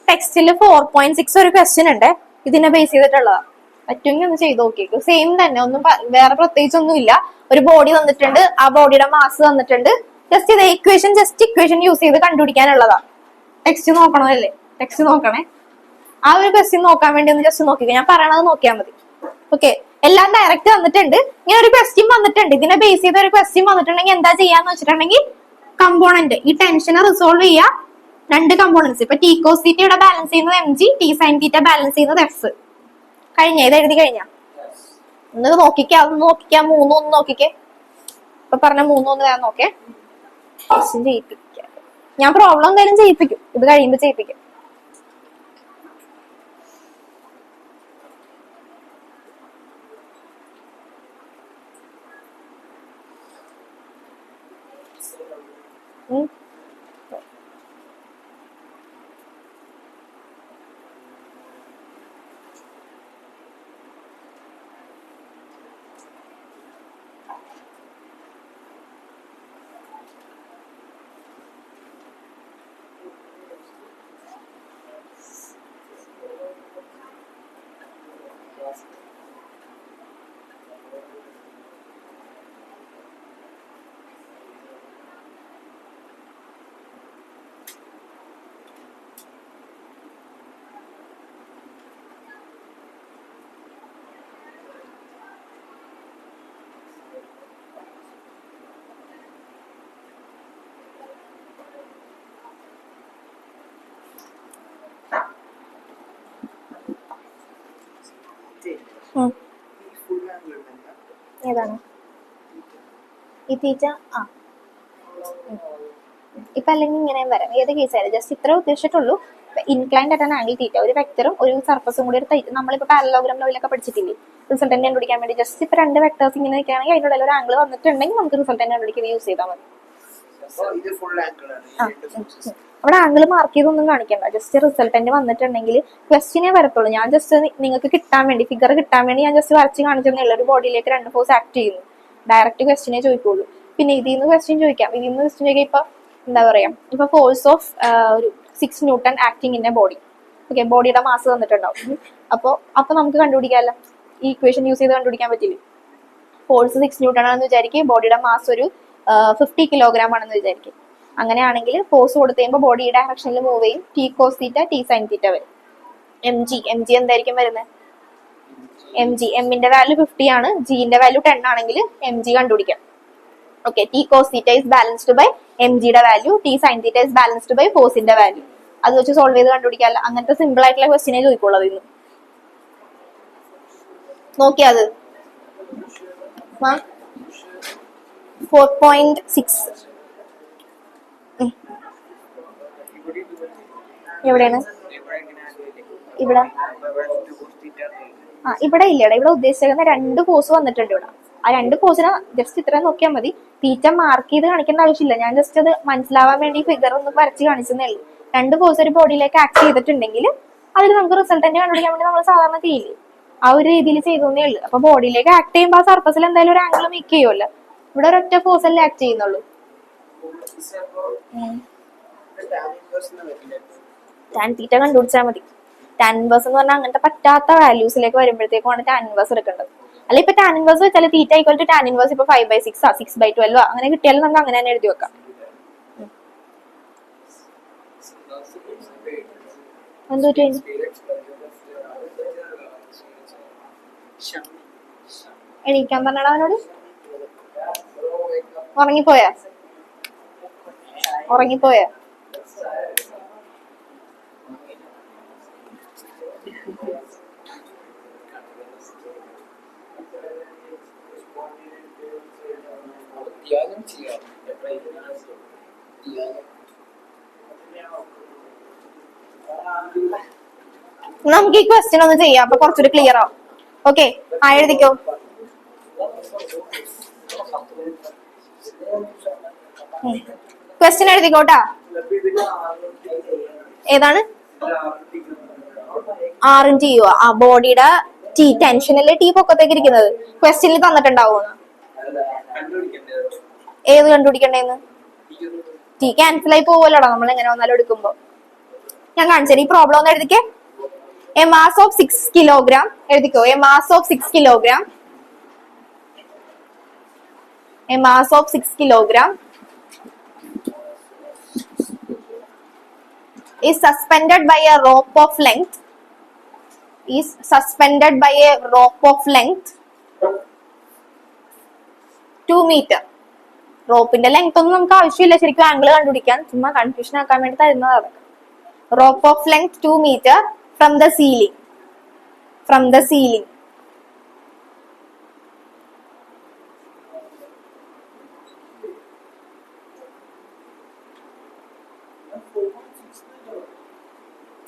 [SPEAKER 1] ടെക്സ്റ്റിൽ 4.6 ഒരു ക്വസ്റ്റ്യൻ ഉണ്ട്, ഇതിനെ ബേസ് ചെയ്തിട്ടുള്ളതാ. പറ്റുമെങ്കിൽ ഒന്ന് ചെയ്ത് നോക്കിയേക്കും. സെയിം തന്നെ, ഒന്നും വേറെ പ്രത്യേകിച്ചൊന്നും ഇല്ല. ഒരു ബോഡി തന്നിട്ടുണ്ട്, ആ ബോഡിയുടെ മാസ് തന്നിട്ടുണ്ട്. ജസ്റ്റ് ഇത് ഇക്വേഷൻ യൂസ് ചെയ്ത് കണ്ടുപിടിക്കാനുള്ളതാ. ടെക്സ്റ്റ് നോക്കണമല്ലേ? ടെക്സ്റ്റ് നോക്കണേ. ആ ഒരു ക്വസ്റ്റ്യൻ നോക്കാൻ വേണ്ടി ഒന്ന് ജസ്റ്റ് നോക്കിക്കോ. ഞാൻ പറയണത് നോക്കിയാൽ മതി. ഓക്കെ, എല്ലാം ഡയറക്റ്റ് വന്നിട്ടുണ്ട്. ഇങ്ങനെ ഒരു ക്വസ്റ്റ്യൻ വന്നിട്ടുണ്ട്, ഇതിനെ ബേസ് ചെയ്ത ഒരു ക്വസ്റ്റ്യൻ വന്നിട്ടുണ്ടെങ്കിൽ എന്താ ചെയ്യാന്ന് വെച്ചിട്ടുണ്ടെങ്കിൽ കമ്പോണന്റ് ഈ ടെൻഷനെ റിസോൾവ് ചെയ്യാ. രണ്ട് കമ്പോണൻസ്, ഇപ്പൊ ടി കോസ് തീറ്റയുടെ ബാലൻസ് ചെയ്യുന്നത് എം ജി, ടി സൈൻ തീറ്റ ബാലൻസ് ചെയ്യുന്നത് എഫ്. കഴിഞ്ഞ ഇത് എഴുതി കഴിഞ്ഞ ഒന്ന് നോക്കിക്കാ, ഒന്ന് നോക്കിക്കാ. മൂന്നൊന്ന് നോക്കിക്കേ. ഇപ്പൊ പറഞ്ഞ മൂന്നൊന്ന് വേണം നോക്കേ. ചെയ്യിപ്പിക്കാം ഞാൻ. പ്രോബ്ലം എന്തായാലും ചെയ്യിപ്പിക്കും, ഇത് കഴിയുമ്പോ ചെയ്യിപ്പിക്കും. ഏതാണ് ഈ തീറ്റ? ഇപ്പൊ അല്ലെങ്കിൽ ഇങ്ങനെ വരാം, ഏത് കേസായാലും ജസ്റ്റ് ഇത്ര ഉദ്ദേശിച്ചിട്ടുള്ളൂ. ഇൻക്ലൈൻഡ് ആയിട്ട് ആംഗിൾ തീറ്റ, ഒരു വെക്ടറും ഒരു സർഫസും കൂടി എടുത്ത് നമ്മളിപ്പോ പാരലോഗ്രാം ലെവലൊക്കെ പഠിച്ചിട്ടില്ലേ, റിസൾട്ടന്റ് കണ്ടുപിടിക്കാൻ വേണ്ടി ജസ്റ്റ് ഇപ്പൊ രണ്ട് വെക്ടേഴ്സ് ഇങ്ങനെ നിൽക്കുകയാണെങ്കിൽ അതിൻ്റെ ഇടയിൽ ഒരു ആംഗിൾ വന്നിട്ടുണ്ടെങ്കിൽ നമുക്ക് റിസൾട്ടന്റ് കണ്ടുപിടിക്കാൻ യൂസ് ചെയ്താൽ മതി. അവിടെ ആംഗിൾ മാർക്ക് ചെയ്തൊന്നും കാണിക്കണ്ട, ജസ്റ്റ് റിസൾട്ടന്റ് വന്നിട്ടുണ്ടെങ്കിൽ ക്വസ്റ്റിനെ വരത്തുള്ളൂ. ഞാൻ ജസ്റ്റ് നിങ്ങൾക്ക് കിട്ടാൻ വേണ്ടി, ഫിഗർ കിട്ടാൻ വേണ്ടി ഞാൻ ജസ്റ്റ് വരച്ച് കാണിച്ചെന്നുള്ള ഒരു ബോഡിയിലേക്ക് രണ്ട് ഫോഴ്സ് ആക്ട് ചെയ്യുന്നു. ഡയറക്റ്റ് ക്വസ്റ്റിനെ ചോദിക്കുള്ളൂ. പിന്നെ ഇതിൽ നിന്ന് ക്വസ്റ്റ്യൻ ചോദിക്കാം. ഇപ്പൊ എന്താ പറയാ, ഇപ്പൊ ഫോഴ്സ് ഓഫ് ഒരു 6 newton acting in A body. Okay, ബോഡിയുടെ മാസ് തന്നിട്ടുണ്ടാവും. അപ്പൊ നമുക്ക് കണ്ടുപിടിക്കാമല്ലോ, ഈ ഇക്വേഷൻ യൂസ് ചെയ്ത് കണ്ടുപിടിക്കാൻ പറ്റില്ലേ? ഫോഴ്സ് 6 ന്യൂട്ടൺ ആണെന്ന് വിചാരിക്കും, ബോഡിയുടെ മാസ് ഒരു 50 കിലോഗ്രാം ആണെന്ന് വിചാരിക്കും. അങ്ങനെയാണെങ്കിൽ ഫോഴ്സ് കൊടുത്തു കഴിയുമ്പോൾ ബോഡി ഈ ഡയറക്ഷനിൽ മൂവ് ചെയ്യും. T cos theta T sine theta വരും. എം ജി എന്തായിരിക്കും വരുന്നത്? എമ്മിന്റെ വാല്യൂ 50 ആണ്, ജിന്റെ വാല്യൂ 10 ആണെങ്കിൽ എം ജി കണ്ടുപിടിക്കാം. Okay, T cos theta is balanced by M ജിയുടെ value, T sine theta is balanced by ഫോഴ്സിന്റെ വാല്യൂ. അത് വെച്ച് സോൾവ് ചെയ്ത് കണ്ടുപിടിക്കാമല്ലോ. അങ്ങനത്തെ സിമ്പിൾ ആയിട്ടുള്ള ക്വസ്റ്റിനെ ചോദിക്കുള്ളത് ഇന്ന്. നോക്കിയത് 4.6 എവിടെയാണ്? ഇവിടെ ഇവിടെ ഇല്ലടാ. ഇവിടെ ഉദ്ദേശിക്കുന്ന 2 ഫോഴ്സ് വന്നിട്ടുണ്ട് ഇവിടെ. ആ 2 ഫോഴ്സിനെ ജസ്റ്റ് ഇത്രയും നോക്കിയാൽ മതി. തീറ്റ മാർക്ക് ചെയ്ത് കാണിക്കേണ്ട ആവശ്യമില്ല. ഞാൻ ജസ്റ്റ് അത് മനസ്സിലാവാൻ വേണ്ടി ഫിഗർ ഒന്ന് വരച്ച് കാണിച്ചതേ ഉള്ളൂ. 2 ഫോഴ്സ് ഒരു ബോഡിയിലേക്ക് ആക്ട് ചെയ്തിട്ടുണ്ടെങ്കിൽ അതിൽ നമുക്ക് റിസൾട്ടന്റ് കണ്ടുപിടിക്കാൻ വേണ്ടി നമ്മൾ സാധാരണ ചെയ്യില്ലേ, ആ ഒരു രീതിയിൽ ചെയ്തേ ഉള്ളൂ. അപ്പൊ ബോഡിയിലേക്ക് ആക്ട് ചെയ്യുമ്പോൾ ആ സർഫസിൽ എന്തായാലും ഒരു ആംഗിൾ മേക്ക് ചെയ്യുമല്ലോ. ഇവിടെ ഒരൊറ്റ ഫോഴ്സ് അല്ലേ ആക്ട് ചെയ്യുന്നുള്ളൂ. ടാൻ തീറ്റ കണ്ടുപിടിച്ചാൽ മതി. ടാൻ ഇൻവേഴ്സ് എന്ന് പറഞ്ഞാൽ അങ്ങനത്തെ പറ്റാത്ത വാല്യൂസിലേക്ക് വരുമ്പോഴത്തേക്കുമാണ് ടാൻ ഇൻവേഴ്സ് എടുക്കേണ്ടത്. അല്ല, ഇപ്പൊ ടാൻ ഇൻവേഴ്സ് വെച്ചാൽ theta equal to tan inverse ഇപ്പൊ 5/6 6/12 അങ്ങനെ കിട്ടിയാലും നമുക്ക് അങ്ങനെ തന്നെ എഴുതി വെക്കാം. എന്തോ എണീക്കാൻ പറഞ്ഞടാ അവനോട്. ഉറങ്ങിപ്പോയാ? നമുക്ക് ഈ ക്വസ്റ്റ്യൻ ഒന്ന് ചെയ്യാം, അപ്പൊ കുറച്ചുകൂടി ക്ലിയർ ആവും. ഓക്കെ, എഴുതിക്കോ. ക്വസ്റ്റ്യൻ എഴുതിക്കോട്ടാ. ഏതാണ്? ആറും ടിയോ? ആ, ബോഡിയുടെ ടി ടെൻഷനല്ലേ ടി പൊക്കത്തേക്ക് ഇരിക്കുന്നത്. ക്വസ്റ്റ്യനിൽ തന്നിട്ടുണ്ടാവോ? ഏത് കണ്ടുപിടിക്കണ്ടേന്ന്? ടി ക്യാൻസൽ ആയി പോവല്ലോടാ നമ്മൾ എങ്ങനെ വന്നാലും എടുക്കുമ്പോ. ഞാൻ കാണിച്ചത് ഈ പ്രോബ്ലം ഒന്ന് എഴുതിക്കേ. എ മാസ് ഓഫ് 6 കിലോഗ്രാം എഴുതിക്കോ. A mass of 6 kilogram is suspended by a rope of length 2 meter. റോപ്പിന്റെ ലെങ്ത് ഒന്നും നമുക്ക് ആവശ്യമില്ല ശരിക്കും ആംഗിൾ കണ്ടുപിടിക്കാൻ, ചുമ്മാ കൺഫ്യൂഷൻ ആക്കാൻ വേണ്ടി തരുന്നതാണ്. Rope of length 2 meter from the ceiling.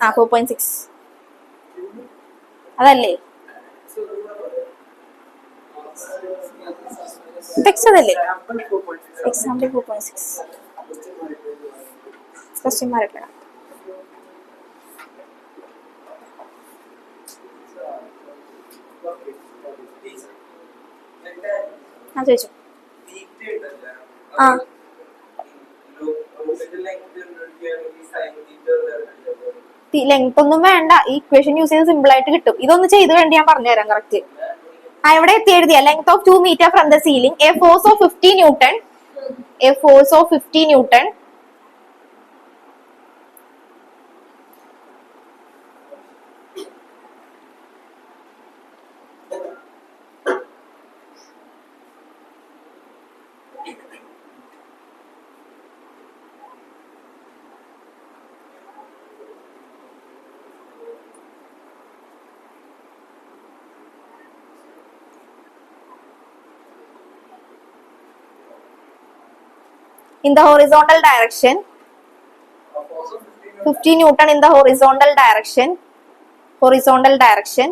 [SPEAKER 1] ആ, 4.6 അതല്ലേ? അതല്ലേ എക്സാമ്പിൾ 4.6 ക്വസ്റ്റ്യൻ മാറില്ല. ആ, ചോദിച്ചു. ആ, ലെങ്ത് ഒന്നും വേണ്ട, ഈ ഇക്വേഷൻ യൂസ് ചെയ്ത് സിമ്പിൾ ആയിട്ട് കിട്ടും. ഇതൊന്ന് ചെയ്ത് വേണ്ടി ഞാൻ പറഞ്ഞുതരാം കറക്റ്റ്. ഇവിടെ എത്തി എഴുതിയ length of 2 meter from the ceiling, a force of 50 newton in the horizontal direction, 50 Newton in the horizontal direction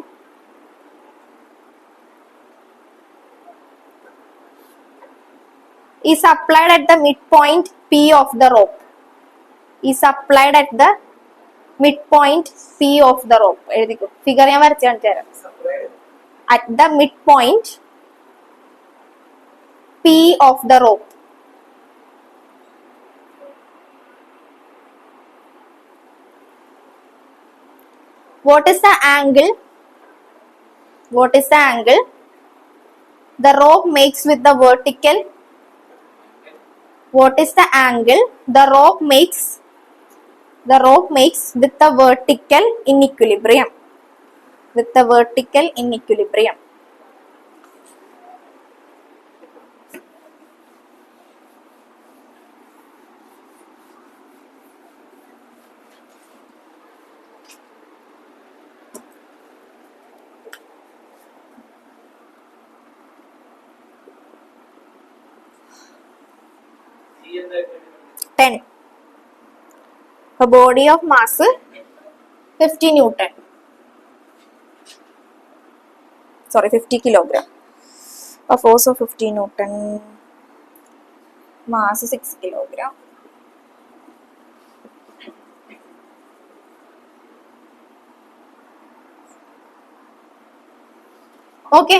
[SPEAKER 1] is applied at the midpoint P of the rope. എഴുതിക്കോ. ഫിഗർ ഞാൻ വരച്ച് കാണിച്ചു തരാം. At the midpoint P of the rope. What is the angle? What is the angle the rope makes with the vertical? What is the angle the rope makes with the vertical in equilibrium? With the vertical in equilibrium. A body of mass 50 Newton. Sorry, 50 kilogram. A force of 50 Newton. Mass 6 kilogram. Okay,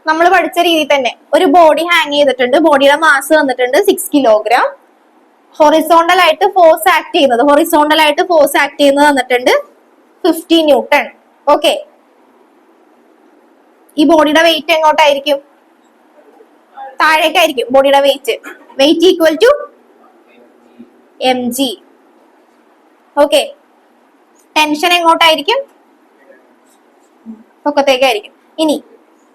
[SPEAKER 1] നമ്മൾ പഠിച്ച രീതിയിൽ തന്നെ ഒരു ബോഡി ഹാങ് ചെയ്തിട്ടുണ്ട്. ബോഡിയുടെ മാസ് വന്നിട്ടുണ്ട് 6 കിലോഗ്രാം. ഹൊറിസോണ്ടൽ ആയിട്ട് ഫോഴ്സ് ആക്ട് ചെയ്യുന്നത് വന്നിട്ടുണ്ട് 50 ന്യൂട്ടൺ. ഓക്കെ, ഈ ബോഡിയുടെ വെയിറ്റ് എങ്ങോട്ടായിരിക്കും? താഴേക്കായിരിക്കും ബോഡിയുടെ weight. Weight equal to mg. Okay, tension എങ്ങോട്ടായിരിക്കും? പൊക്കത്തേക്കായിരിക്കും. ഇനി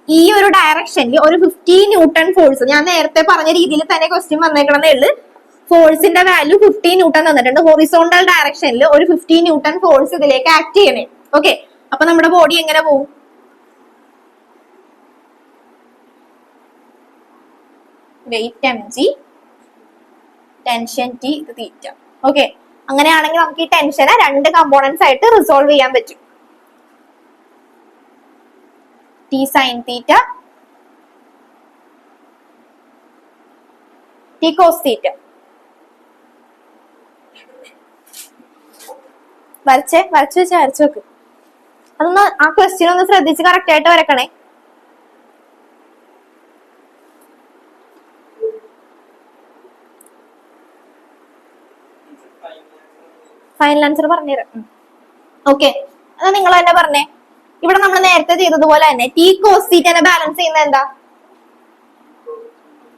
[SPEAKER 1] ഈ ഒരു ഡയറക്ഷനിൽ ഒരു 50 ന്യൂട്ടൺ ഫോഴ്സ്, ഞാൻ നേരത്തെ പറഞ്ഞ രീതിയിൽ തന്നെ ക്വസ്റ്റ്യൻ വന്നേക്കണമെന്നേ ഉള്ളു. ഫോഴ്സിന്റെ വാല്യൂ 50 ന്യൂട്ടൺ തന്നിട്ടുണ്ട്. ഹൊറിസോണ്ടൽ ഡയറക്ഷനിൽ ഒരു 50 ന്യൂട്ടൺ ഫോഴ്സ് ഇതിലേക്ക് ആക്ട് ചെയ്യണേ. ഓക്കെ, അപ്പൊ നമ്മുടെ ബോഡി എങ്ങനെ പോകും? വെയിറ്റ് mg, ടെൻഷൻ t, ഇത് തീറ്റ. ഓക്കെ, അങ്ങനെയാണെങ്കിൽ നമുക്ക് ഈ ടെൻഷനെ 2 കമ്പോണൻസ് ആയിട്ട് റിസോൾവ് ചെയ്യാൻ പറ്റും. t sin theta, t cos theta. വരച്ച് വെക്ക്. അതൊന്ന് ആ ക്വസ്റ്റ്യൻ ഒന്ന് ശ്രദ്ധിച്ച് കറക്റ്റ് ആയിട്ട് വരക്കണേ. ഫൈനൽ ആൻസർ പറഞ്ഞുതരാം. ഓക്കെ, അത് നിങ്ങൾ തന്നെ പറഞ്ഞേ. ഇവിടെ നമ്മൾ നേരത്തെ ചെയ്തതുപോലെ തന്നെ ടി കോസ് തീറ്റനെ ബാലൻസ് ചെയ്യുന്ന എന്താ?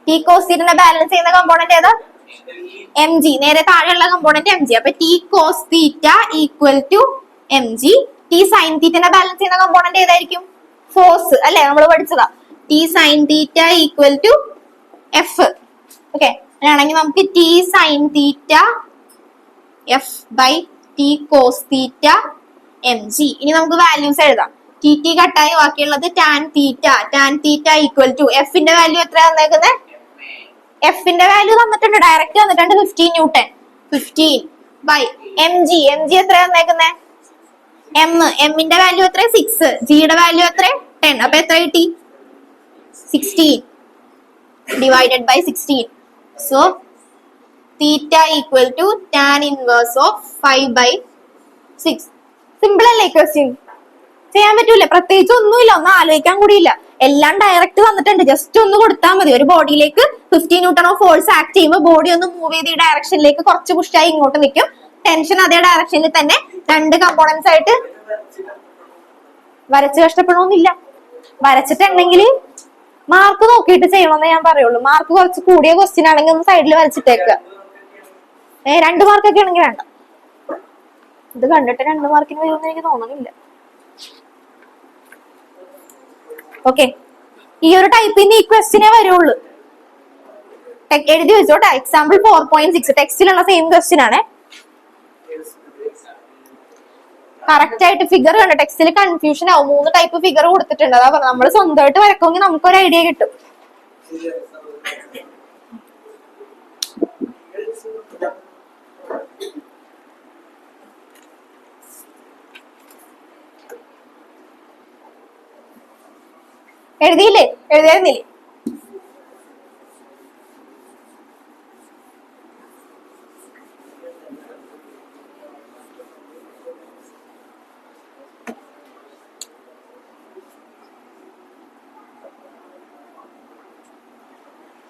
[SPEAKER 1] ടി കോസ് തീറ്റനെ ബാലൻസ് ചെയ്യുന്ന കമ്പോണന്റ് ഏതാ? M G. നേരെ താഴെയുള്ള കമ്പോണന്റ് എം ജി. അപ്പൊ T cos theta equal to M G. T sine തീറ്റനെ ബാലൻസ് ചെയ്യുന്ന കമ്പോണന്റ് ഏതായിരിക്കും? ഫോഴ്സ് അല്ലെ, നമ്മൾ പഠിച്ചതാ. T sine theta equal to F. Okay, അങ്ങനെയാണെങ്കിൽ നമുക്ക് T sine theta F by T cos theta M G. ഇനി നമുക്ക് വാല്യൂസ് എഴുതാം. ടി ടി കട്ടായി ബാക്കിയുള്ളത് tan theta. Tan theta equal to എഫിന്റെ വാല്യൂ എത്ര തന്നേക്കുന്നത്? എഫിന്റെ വാല്യൂ തന്നിട്ടുണ്ട്, ഡയറക്റ്റ് തന്നിട്ടുണ്ട് 15 newton. 15 by M G. M G എത്ര തന്നേക്കുന്നത്? എമ്മിന്റെ വാല്യൂ എത്ര? 6. ജിയുടെ വാല്യൂ എത്ര? 10. അപ്പൊ എത്ര കിട്ടി? 16 divided by 16. So theta equal to tan inverse of 5/6. Simple അല്ലേ ക്വസ്റ്റ്യൻ? ചെയ്യാൻ പറ്റൂല, പ്രത്യേകിച്ച് ഒന്നുമില്ല, ഒന്നും ആലോചിക്കാൻ കൂടിയില്ല. എല്ലാം ഡയറക്റ്റ് വന്നിട്ടുണ്ട്. ജസ്റ്റ് ഒന്ന് കൊടുത്താൽ മതി. ഒരു ബോഡിയിലേക്ക് 50 ന്യൂട്ടൺ ഓഫ് ഫോഴ്സ് ആക്ട് ചെയ്യുമ്പോൾ ബോഡി ഒന്ന് മൂവ് ചെയ്ത് ഈ ഡയറക്ഷനിലേക്ക് കുറച്ച് പുഷായി ഇങ്ങോട്ട് നിൽക്കും. ടെൻഷൻ അതേ ഡയറക്ഷനിൽ തന്നെ 2 കമ്പോണൻസ് ആയിട്ട്. വരച്ച് കഷ്ടപ്പെടണമെന്നില്ല. വരച്ചിട്ടുണ്ടെങ്കിൽ മാർക്ക് നോക്കിയിട്ട് ചെയ്യണമെന്നേ ഞാൻ പറയുള്ളൂ. മാർക്ക് കുറച്ച് കൂടിയ ക്വസ്റ്റ്യൻ ആണെങ്കിൽ ഒന്ന് സൈഡിൽ വരച്ചിട്ടേക്കുക. 2 മാർക്കൊക്കെ ആണെങ്കിൽ വേണ്ട. ഇത് കണ്ടിട്ട് 2 മാർക്കിന് വരുമെന്ന് എനിക്ക് തോന്നുന്നില്ല. ഓക്കെ, ഈ ഒരു ടൈപ്പിന്റെ ഈ ക്വസ്റ്റിനെ വരുള്ളൂ. എഴുതി വെച്ചോട്ടെ. എക്സാമ്പിൾ 4.6 ടെക്സ്റ്റിലുള്ള സെയിം ക്വസ്റ്റ്യൻ ആണ്. കറക്റ്റ് ആയിട്ട് ഫിഗർ കണ്ട ടെക്സ്റ്റിൽ കൺഫ്യൂഷൻ ആവും. 3 ടൈപ്പ് ഫിഗർ കൊടുത്തിട്ടുണ്ട്. അതാ പറഞ്ഞത്, നമ്മൾ സ്വന്തമായിട്ട് വരക്കുമെങ്കിൽ നമുക്കൊരു ഐഡിയ കിട്ടും. എഴുതിയില്ലേ? എഴുതിയിരുന്നില്ലേ?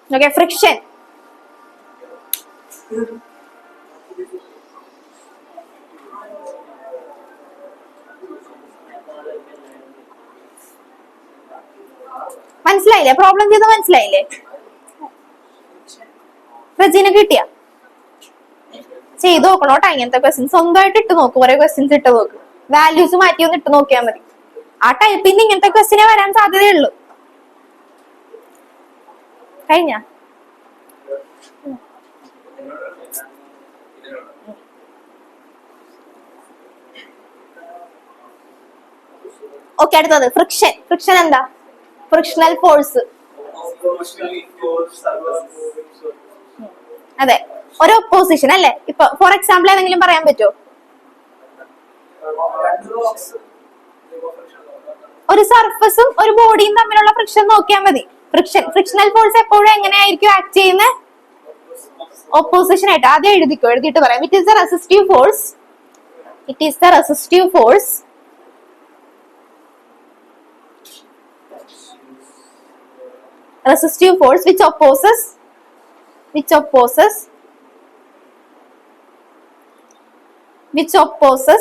[SPEAKER 1] Okay, friction. മനസ്സിലായില്ലേ? പ്രോബ്ലം ചെയ്ത് മനസ്സിലായില്ലേ? റജീന കിട്ടിയ ചെയ്ത് നോക്കണോട്ടോ ഇങ്ങനത്തെ ക്വസ്റ്റ്യൻസ്. സ്വന്തമായിട്ട് ഇട്ട് നോക്ക്, കുറെ ക്വസ്റ്റ്യൻസ് ഇട്ട് നോക്ക്, വാല്യൂസ് മാറ്റി ഒന്ന് ഇട്ട് നോക്കിയാൽ മതി. ആ ടൈപ്പിൽ നിന്ന് ഇങ്ങനത്തെ ക്വസ്റ്റ്യനെ വരാൻ സാധ്യതയുള്ളൂ. കഴിഞ്ഞ ഓക്കെ, അടുത്തത് ഫ്രിക്ഷൻ. ഫ്രിക്ഷൻ എന്താ? Frictional force. അതെ, ഒരു ഒപ്പോസിഷൻ അല്ലെ. ഇപ്പൊ ഫോർ എക്സാമ്പിൾ ഏതെങ്കിലും പറയാൻ പറ്റുമോ? ഒരു സർഫസും ഒരു ബോഡിയും തമ്മിലുള്ള ഫ്രിക്ഷൻ നോക്കിയാൽ മതി. ഫ്രിക്ഷണൽ ഫോഴ്സ് എപ്പോഴും എങ്ങനെയായിരിക്കും ആക്ട് ചെയ്യുന്നത്? ഓപ്പോസിഷൻ ആയിട്ട്. ആദ്യം എഴുതിക്കോ, എഴുതിയിട്ട് പറയാം. It is the resistive force. It is the resistive force which opposes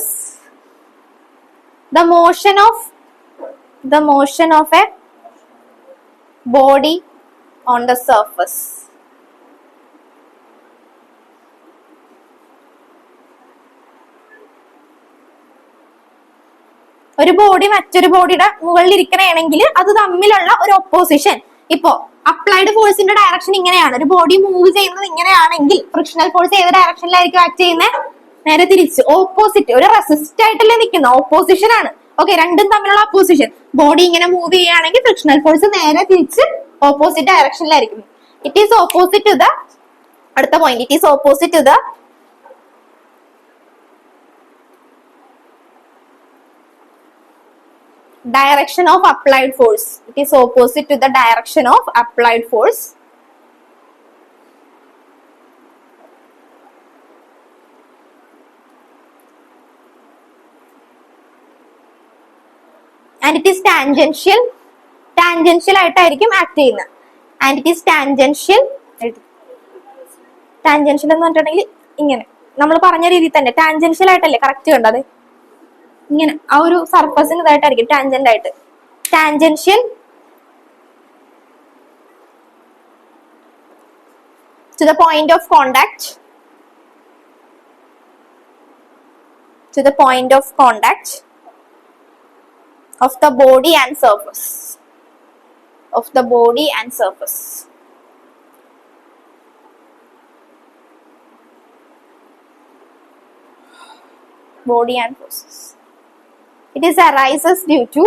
[SPEAKER 1] the motion of a body on the surface. ഒരു ബോഡി മറ്റൊരു ബോഡിയുടെ മുകളിൽ ഇരിക്കണമെങ്കിൽ അത് തമ്മിലുള്ള ഒരു ഒപ്പോസിഷൻ. ഇപ്പോ അപ്ലൈഡ് ഫോഴ്സിന്റെ ഡയറക്ഷൻ ഇങ്ങനെയാണ്, ഒരു ബോഡി മൂവ് ചെയ്യുന്നത് ഇങ്ങനെയാണെങ്കിൽ ഫ്രിക്ഷണൽ ഫോഴ്സ് ഏത് ഡയറക്ഷനിലായിരിക്കും ആക്ട് ചെയ്യുന്നത്? നേരെ തിരിച്ച്, ഓപ്പോസിറ്റ്. ഒരു റെസിസ്റ്റ് ആയിട്ടല്ലേ നിൽക്കുന്നത്, ഓപ്പോസിഷൻ ആണ്. ഓക്കെ, രണ്ടും തമ്മിലുള്ള ഓപ്പോസിഷൻ. ബോഡി ഇങ്ങനെ മൂവ് ചെയ്യുകയാണെങ്കിൽ ഫ്രിക്ഷണൽ ഫോഴ്സ് നേരെ തിരിച്ച് ഓപ്പോസിറ്റ് ഡയറക്ഷനിലായിരിക്കും. It is opposite to the, അടുത്ത point, it is opposite to the direction of applied force. It is opposite to the direction of applied force. And it is tangential. Tangential ആയിട്ടായിരിക്കും ആക്ട് ചെയ്യുന്നത്. And it is tangential. Tangential എന്ന് പറഞ്ഞിട്ടുണ്ടെങ്കിൽ ഇങ്ങനെ നമ്മൾ പറഞ്ഞ രീതിയിൽ തന്നെ ടാൻജൻഷ്യൽ ആയിട്ടല്ലേ കറക്റ്റ് കണ്ടത്? ഇങ്ങനെ ആ ഒരു സർഫസിന് ഇതായിട്ടായിരിക്കും ടാൻജന്റ് ആയിട്ട്. Tangential to the point of contact, to the point of contact of the body and surface, of the body and surface. Body and forces. It is arises due to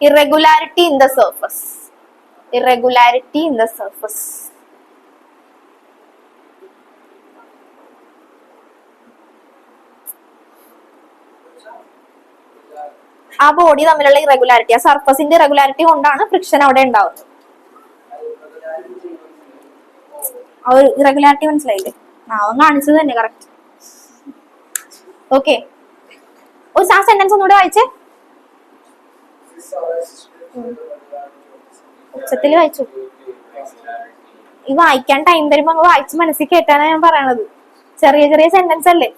[SPEAKER 1] irregularity in the surface. Irregularity in the surface. ആ ബോഡി തമ്മിലുള്ള ഇറഗുലാരിറ്റി, ആ സർഫസിന്റെ ഇറഗുലാരിറ്റി കൊണ്ടാണ് ഫ്രിക്ഷൻ അവിടെ ഉണ്ടാവുന്നത്. ആ ഒരു ഇറഗുലാരിറ്റി മനസ്സിലായില്ലേ? അവൻ കാണിച്ചത് തന്നെ കറക്റ്റ്. ഓക്കെ, ഒരു ആ സെന്റൻസ് ഒന്നുകൂടെ വായിച്ചേ. ഉച്ചത്തിൽ വായിച്ചു. ഈ വായിക്കാൻ ടൈം തരുമ്പോ അങ്ങ് വായിച്ച് മനസ്സിൽ കേട്ടാണ് ഞാൻ പറയണത്. ചെറിയ ചെറിയ സെന്റൻസ് അല്ലേ.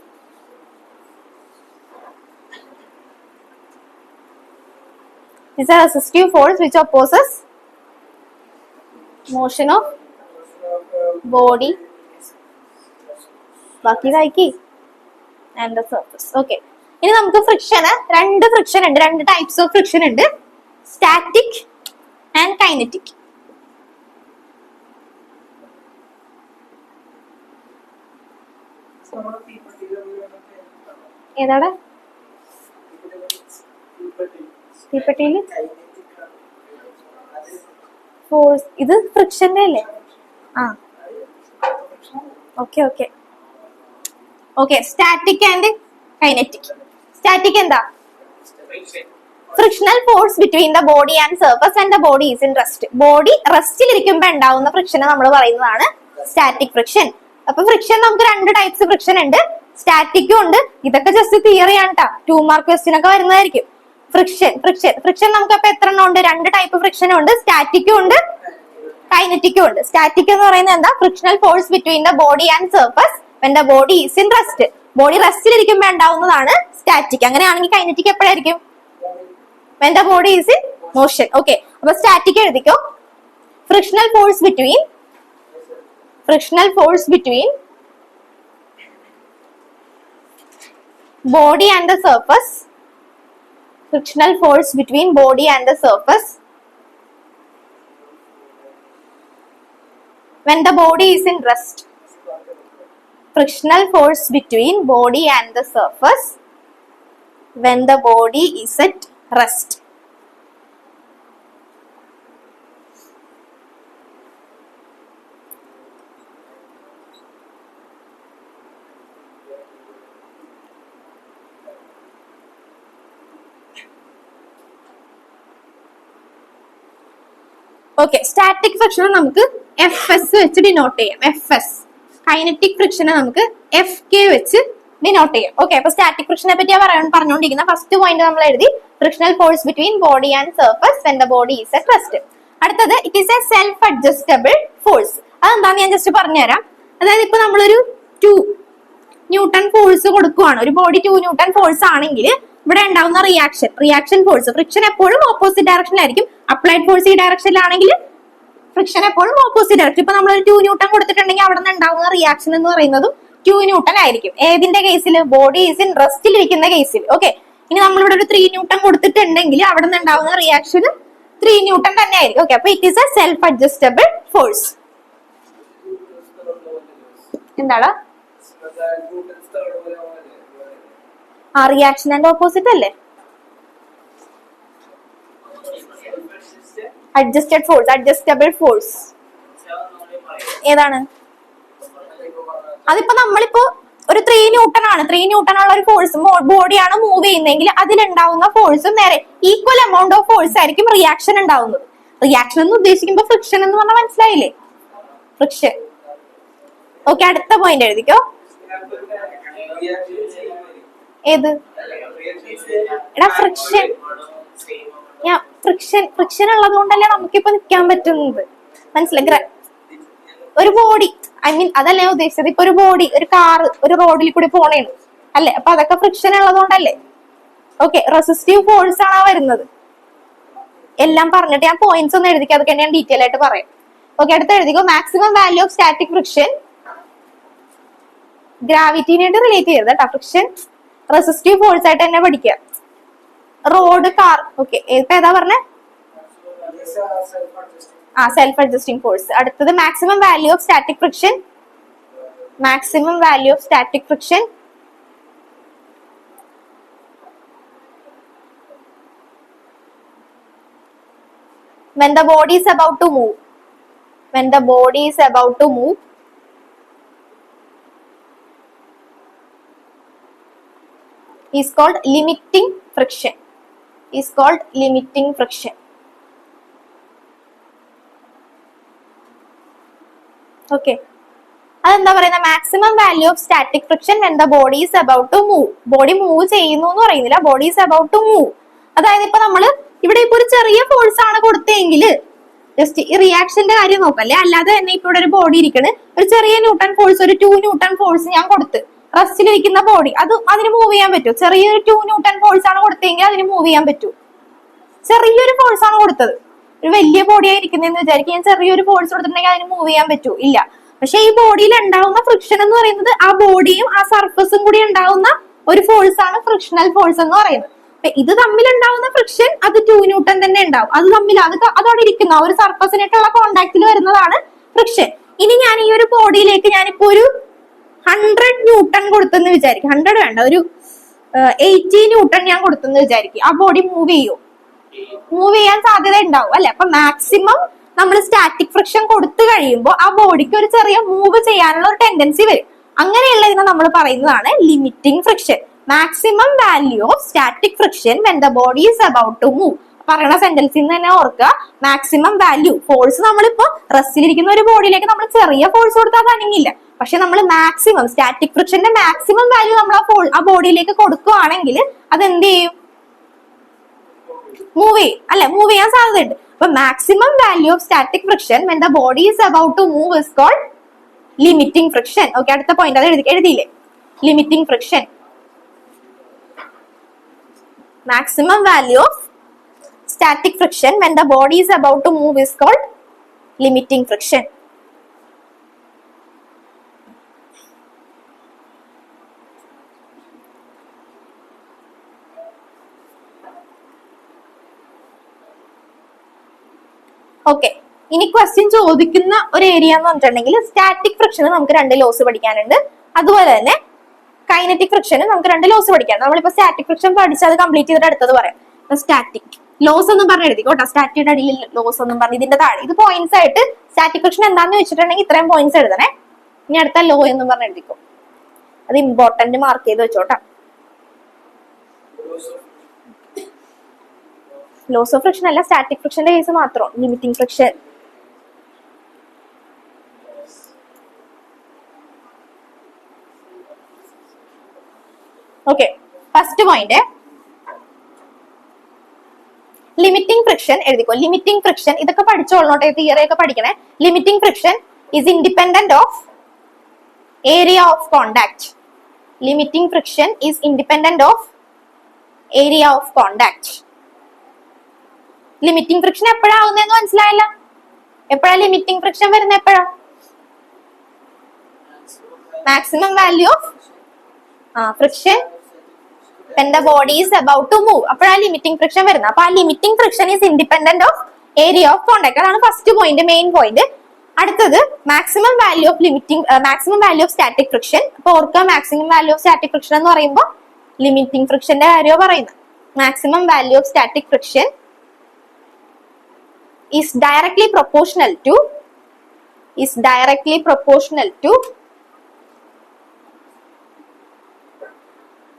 [SPEAKER 1] It's a resistive force which opposes motion of body. ബാക്കി വായിക്കി and the surface. Okay. ഇനി നമുക്ക് ഫ്രിക്ഷന് രണ്ട് ഫ്രിക്ഷൻ ഉണ്ട്, രണ്ട് ടൈപ്സ് ഓഫ് ഫ്രിക്ഷൻ ഉണ്ട്. Static and kinetic. ഏതാടാ? തീപ്പെട്ടിയില് ഫോഴ്സ്, ഇത് ഫ്രിക്ഷന്റെ അല്ലേ? ആ okay okay okay. Static and kinetic. Static എന്താ? Frictional force between the body and surface and the body is in rest. Body റെസ്റ്റിലിരിക്കുമ്പോ ഉണ്ടാവുന്ന ഫ്രിക്ഷനെ നമ്മൾ പറയുന്നതാണ് സ്റ്റാറ്റിക് ഫ്രിക്ഷൻ. അപ്പൊ ഫ്രിക്ഷൻ നമുക്ക് രണ്ട് ടൈപ്സ് ഫ്രിക്ഷൻ ഉണ്ട്, സ്റ്റാറ്റിക്കും ഉണ്ട്. ഇതൊക്കെ ജസ്റ്റ് തിയറി ആണ് കേട്ടോ, 2 മാർക്ക് ക്വസ്റ്റ്യൻ ഒക്കെ വരുന്നതായിരിക്കും. ഫ്രിക്ഷൻ നമുക്ക് അപ്പൊ എത്ര എണ്ണം ഉണ്ട്? രണ്ട് ടൈപ്പ് ഫ്രിക്ഷനും ഉണ്ട്, സ്റ്റാറ്റിക്കും ഉണ്ട് കൈനറ്റിക്കും ഉണ്ട്. സ്റ്റാറ്റിക് എന്ന് പറയുന്നത് എന്താ? Frictional force between the body and surface when the body is in rest. Body റെസ്റ്റിലിരിക്കുമ്പോൾ ഉണ്ടാവുന്നതാണ് സ്റ്റാറ്റിക്. അങ്ങനെയാണെങ്കിൽ കൈനറ്റിക് എപ്പോഴായിരിക്കും? When the body is in motion. Okay, അപ്പൊ സ്റ്റാറ്റിക് എഴുതിക്കോ. Frictional force between body and the surface, frictional force between body and the surface when the body is in rest. Frictional force between body and the surface when the body is at rest. Okay, static ഫ്രിക്ഷനെ നമുക്ക് FS വെച്ച് ഡിനോട്ട് ചെയ്യാം. FS. കൈനറ്റിക് ഫ്രിക്ഷനെ നമുക്ക് FK വെച്ച് ഡിനോട്ട് ചെയ്യാം. ഓക്കെ, അപ്പൊ സ്റ്റാറ്റിക് ഫ്രിക്ഷനെ പറ്റിയാ പറഞ്ഞുകൊണ്ടിരിക്കുന്ന ഫസ്റ്റ് പോയിന്റ് നമ്മൾ എഴുതി. Frictional force between body and surface when the body is at rest. അടുത്തത് it is a self adjustable force. അതെന്താന്ന് ഞാൻ ജസ്റ്റ് പറഞ്ഞുതരാം. അതായത് ഇപ്പൊ നമ്മളൊരു 2 ന്യൂട്ടൺ ഫോഴ്സ് കൊടുക്കുവാണ്. ഒരു ബോഡി 2 ന്യൂട്ടൺ ഫോഴ്സ് ആണെങ്കിൽ ഇവിടെ ഉണ്ടാവുന്ന റിയാക്ഷൻ ഫോഴ്സ്, ഫ്രിക്ഷൻ എപ്പോഴും ഓപ്പോസിറ്റ് ഡയറക്ഷനിലായിരിക്കും. അപ്ലൈഡ് ഫോഴ്സ് ഈ ഡയറക്ഷനിലാണെങ്കിൽ ഫ്രിക്ഷൻ എപ്പോഴും ഓപ്പോസിറ്റ് ഡയറക്ഷൻ. ഇപ്പൊ നമ്മളൊരു 2 ന്യൂട്ടൺ കൊടുത്തിട്ടുണ്ടെങ്കിൽ അവിടെ നിന്ന് ഉണ്ടാവുന്ന റിയാക്ഷൻ എന്ന് പറയുന്നതും 2 ന്യൂട്ടൺ ആയിരിക്കും. ഏതിന്റെ കേസിൽ? ബോഡി ഈസ് ഇൻ റെസ്റ്റിൽ ഇരിക്കുന്ന കേസിൽ. ഓക്കെ, ഇനി നമ്മളിവിടെ ഒരു 3 ന്യൂട്ടൺ കൊടുത്തിട്ടുണ്ടെങ്കിൽ അവിടെ നിന്ന് ഉണ്ടാവുന്ന റിയാക്ഷൻ 3 ന്യൂട്ടൺ തന്നെ ആയിരിക്കും. ഓക്കെ, അപ്പൊ it is a self adjustable force. എന്താണ്? ആ റിയാക്ഷൻ ആൻഡ് ഓപ്പോസിറ്റ് അല്ലേ? അഡ്ജസ്റ്റഡ് ഫോഴ്സ്, അഡ്ജസ്റ്റബിൾ ഫോഴ്സ് ഏതാണ്? അതിപ്പോ നമ്മളിപ്പോ ഒരു 3 ന്യൂട്ടൺ ആണ്, 3 ന്യൂട്ടൺ ഉള്ള ഒരു ഫോഴ്സ് ബോഡിയാണ് മൂവ് ചെയ്യുന്നതെങ്കിൽ അതിലുണ്ടാവുന്ന ഫോഴ്സും നേരെ ഈക്വൽ എമൗണ്ട് ഓഫ് ഫോഴ്സ് ആയിരിക്കും റിയാക്ഷൻ ഉണ്ടാവുന്നത്. റിയാക്ഷൻ എന്ന് ഉദ്ദേശിക്കുമ്പോ ഫ്രിക്ഷൻ എന്ന് പറഞ്ഞാൽ മനസ്സിലായില്ലേ? ഫ്രിക്ഷൻ. ഓക്കെ, അടുത്ത പോയിന്റ് എഴുതിക്കോ. ഏത്? എടാ ഫ്രിക്ഷൻ. ഫ്രിക്ഷൻ ഉള്ളത് കൊണ്ടല്ലേ നമുക്കിപ്പോ നിൽക്കാൻ പറ്റുന്നത്. മനസ്സിലായി? ഒരു ബോഡി, അതല്ല ഞാൻ ഉദ്ദേശിച്ചത്. ഇപ്പൊ ഒരു ബോഡി, ഒരു കാറ് ഒരു റോഡിൽ കൂടി പോണേണ് അല്ലെ? അപ്പൊ അതൊക്കെ ഫ്രിക്ഷൻ ഉള്ളത് കൊണ്ടല്ലേ? ഓക്കെ, റെസിസ്റ്റീവ് ഫോഴ്സ് ആണ് വരുന്നത്. എല്ലാം പറഞ്ഞിട്ട് ഞാൻ പോയിന്റ്സ് ഒന്നും എഴുതിക്കുക, അതൊക്കെ ഞാൻ ഡീറ്റെയിൽ ആയിട്ട് പറയാം. ഓക്കെ, അടുത്ത് എഴുതിക്കോ. Maximum value of static friction, ഗ്രാവിറ്റിനായിട്ട് റിലേറ്റ് ചെയ്തത് കേട്ടോ. ഫ്രിക്ഷൻ റെസിസ്റ്റീവ് ഫോഴ്സ് ആയിട്ട് തന്നെ പഠിക്കുക. Road, car. ഓക്കെ, ഇപ്പൊ ഏതാ പറഞ്ഞേ? Self adjusting force. അടുത്തത് maximum value of static friction. Maximum value of static friction when the body is about to move. When the body is about to move, is called limiting friction. Is called limiting friction. Okay, അതെന്താ പറയുന്ന? Maximum value of static friction when the body is about to move. Body move ചെയ്യുന്നു എന്ന് പറയുന്നില്ല, body is about to move. അതായത് ഇപ്പൊ നമ്മള് ഇവിടെ ഇപ്പൊ ഒരു ചെറിയ ഫോഴ്സ് ആണ് കൊടുത്തെങ്കിൽ ജസ്റ്റ് ഈ റിയാക്ഷന്റെ കാര്യം നോക്കല്ലേ, അല്ലാതെ തന്നെ ഇപ്പൊ ഇവിടെ ഒരു ബോഡി ഇരിക്കണ്, ഒരു ചെറിയ ന്യൂട്ടൺ ഫോഴ്സ്, ഒരു 2 ന്യൂട്ടൺ ഫോഴ്സ് ഞാൻ കൊടുത്ത് റെസ്റ്റിലിരിക്കുന്ന ബോഡി, അതിന് മൂവ് ചെയ്യാൻ പറ്റും. ചെറിയൊരു 2 ന്യൂട്ടൺ ഫോഴ്സ് ആണ് കൊടുത്തെങ്കിൽ അതിന് മൂവ് ചെയ്യാൻ പറ്റൂ. ചെറിയൊരു ഫോഴ്സ് ആണ് കൊടുത്തത്, ഒരു വലിയ ബോഡി ആയിരിക്കുന്നതെന്ന് വിചാരിക്കും, ഞാൻ ചെറിയൊരു ഫോഴ്സ് കൊടുത്തിട്ടുണ്ടെങ്കിൽ അതിന് മൂവ് ചെയ്യാൻ പറ്റൂ? ഇല്ല. പക്ഷെ ഈ ബോഡിയിൽ ഉണ്ടാവുന്ന ഫ്രിക്ഷൻ എന്ന് പറയുന്നത് ആ ബോഡിയും ആ സർഫസും കൂടി ഉണ്ടാവുന്ന ഒരു ഫോഴ്സ് ആണ് ഫ്രിക്ഷണൽ ഫോഴ്സ് എന്ന് പറയുന്നത്. ഇത് തമ്മിൽ ഉണ്ടാവുന്ന ഫ്രിക്ഷൻ അത് 2 ന്യൂട്ടൺ തന്നെ ഉണ്ടാവും. അത് തമ്മിൽ അതവിടെ ഇരിക്കുന്ന ഒരു സർഫസിനായിട്ടുള്ള കോണ്ടാക്റ്റിൽ വരുന്നതാണ് ഫ്രിക്ഷൻ. ഇനി ഞാൻ ഈ ഒരു ബോഡിയിലേക്ക് ഞാനിപ്പോ ഒരു 100 ന്യൂട്ടൺ കൊടുത്തെന്ന് വിചാരിക്കും. 100 വേണ്ട, ഒരു 80 ന്യൂട്ടൺ ഞാൻ കൊടുത്തെന്ന് വിചാരിക്കും. ആ ബോഡി മൂവ് ചെയ്യും? മൂവ് ചെയ്യാൻ സാധ്യത ഉണ്ടാവും അല്ലെ? അപ്പൊ മാക്സിമം നമ്മൾ സ്റ്റാറ്റിക് ഫ്രിക്ഷൻ കൊടുത്തു കഴിയുമ്പോൾ ആ ബോഡിക്ക് ഒരു ചെറിയ മൂവ് ചെയ്യാനുള്ള ഒരു ടെൻഡൻസി വരും. അങ്ങനെയുള്ളതിനെ നമ്മൾ പറയുന്നതാണ് limiting friction. Maximum value of static friction when the body is about to move. പറയുന്ന സെന്റൻസിൽ നിന്ന് തന്നെ ഓർക്കുക, മാക്സിമം വാല്യൂ ഫോഴ്സ്. നമ്മളിപ്പോ റെസ്റ്റിലിരിക്കുന്ന ഒരു ബോഡിയിലേക്ക് നമ്മൾ ചെറിയ ഫോഴ്സ് കൊടുത്താൽ അനങ്ങില്ല. പക്ഷെ നമ്മൾ മാക്സിമം സ്റ്റാറ്റിക് ഫ്രിക്ഷന്റെ മാക്സിമം വാല്യൂ നമ്മൾ ആ ബോഡിയിലേക്ക് കൊടുക്കുകയാണെങ്കിൽ അതെന്ത് ചെയ്യും? മൂവ് ചെയ്യും അല്ലെ, മൂവ് ചെയ്യാൻ സാധ്യതയുണ്ട്. അപ്പൊ maximum value of static friction when the body is about to move is called limiting friction. Okay, അടുത്ത പോയിന്റ് അത് എഴുതിയില്ലേ, limiting friction. Maximum value of static friction when the body is about to move is called limiting friction. Okay, ഇനി ക്വസ്റ്റ്യൻ ചോദിക്കുന്ന ഒരു ഏരിയ എന്ന് പറഞ്ഞിട്ടുണ്ടെങ്കിൽ സ്റ്റാറ്റിക് ഫ്രിക്ഷന് നമുക്ക് 2 ലോസ് പഠിക്കാനുണ്ട്, അതുപോലെ തന്നെ കൈനറ്റിക് ഫ്രിക്ഷന് നമുക്ക് 2 ലോസ് പഠിക്കാനുണ്ട്. നമ്മളിപ്പോ സ്റ്റാറ്റിക് ഫ്രിക്ഷൻ പഠിച്ച് അത് കംപ്ലീറ്റ് ചെയ്തിട്ട് അടുത്തത് പറയാം. സ്റ്റാറ്റിക് ലോസ് ഒന്നും പറഞ്ഞ് എഴുതിക്കോട്ടെ, സ്റ്റാറ്റിയുടെ അടിയിൽ ലോസ് ഒന്നും പറഞ്ഞ് ഇതിന്റെ താഴെ ഇത് പോയിന്റ്സ് ആയിട്ട് സ്റ്റാറ്റിക് ഫ്രിക്ഷൻ എന്താന്ന് വെച്ചിട്ടുണ്ടെങ്കിൽ ഇത്രയും പോയിന്റ്സ് എഴുതണേ. ഇനി അടുത്ത ലോ എന്നും പറഞ്ഞ് എഴുതിക്കോ, അത് ഇമ്പോർട്ടന്റ് മാർക്ക് ചെയ്ത് വെച്ചോട്ടെ. ലോസ് ഓഫ് ഫ്രിക്ഷൻ അല്ല, സ്റ്റാറ്റിക് ഫ്രിക്ഷന്റെ കേസ് മാത്രം, limiting friction. Okay, first point limiting friction എഴുതിക്കോ. ലിമിറ്റിംഗ് ഫ്രിക്ഷൻ ഇതൊക്കെ പഠിച്ചോളോട്ടെ, തിയറി ഒക്കെ പഠിക്കണേ. Limiting friction is independent of area of contact. Limiting friction is independent of area of contact. Limiting friction എപ്പോഴാവുന്നതെന്ന് മനസ്സിലായല്ല? എപ്പോഴാ ലിമിറ്റിംഗ് ഫ്രിക്ഷൻ വരുന്നത്? എപ്പോഴാ? Maximum value of friction when the body is about to move. അപ്പോഴാണ് ലിമിറ്റിംഗ് ഫ്രിക്ഷൻ വരുന്നത്. അപ്പൊ ആ limiting friction is independent of area of contact. അതാണ് ഫസ്റ്റ് പോയിന്റ്, മെയിൻ പോയിന്റ്. അടുത്തത് maximum value of static friction. അപ്പൊ ഓർക്കുക, maximum value of static friction എന്ന് പറയുമ്പോൾ ലിമിറ്റിംഗ് ഫ്രിക്ഷന്റെ കാര്യമാണ് പറയുന്നത്. Maximum value of static friction is directly proportional to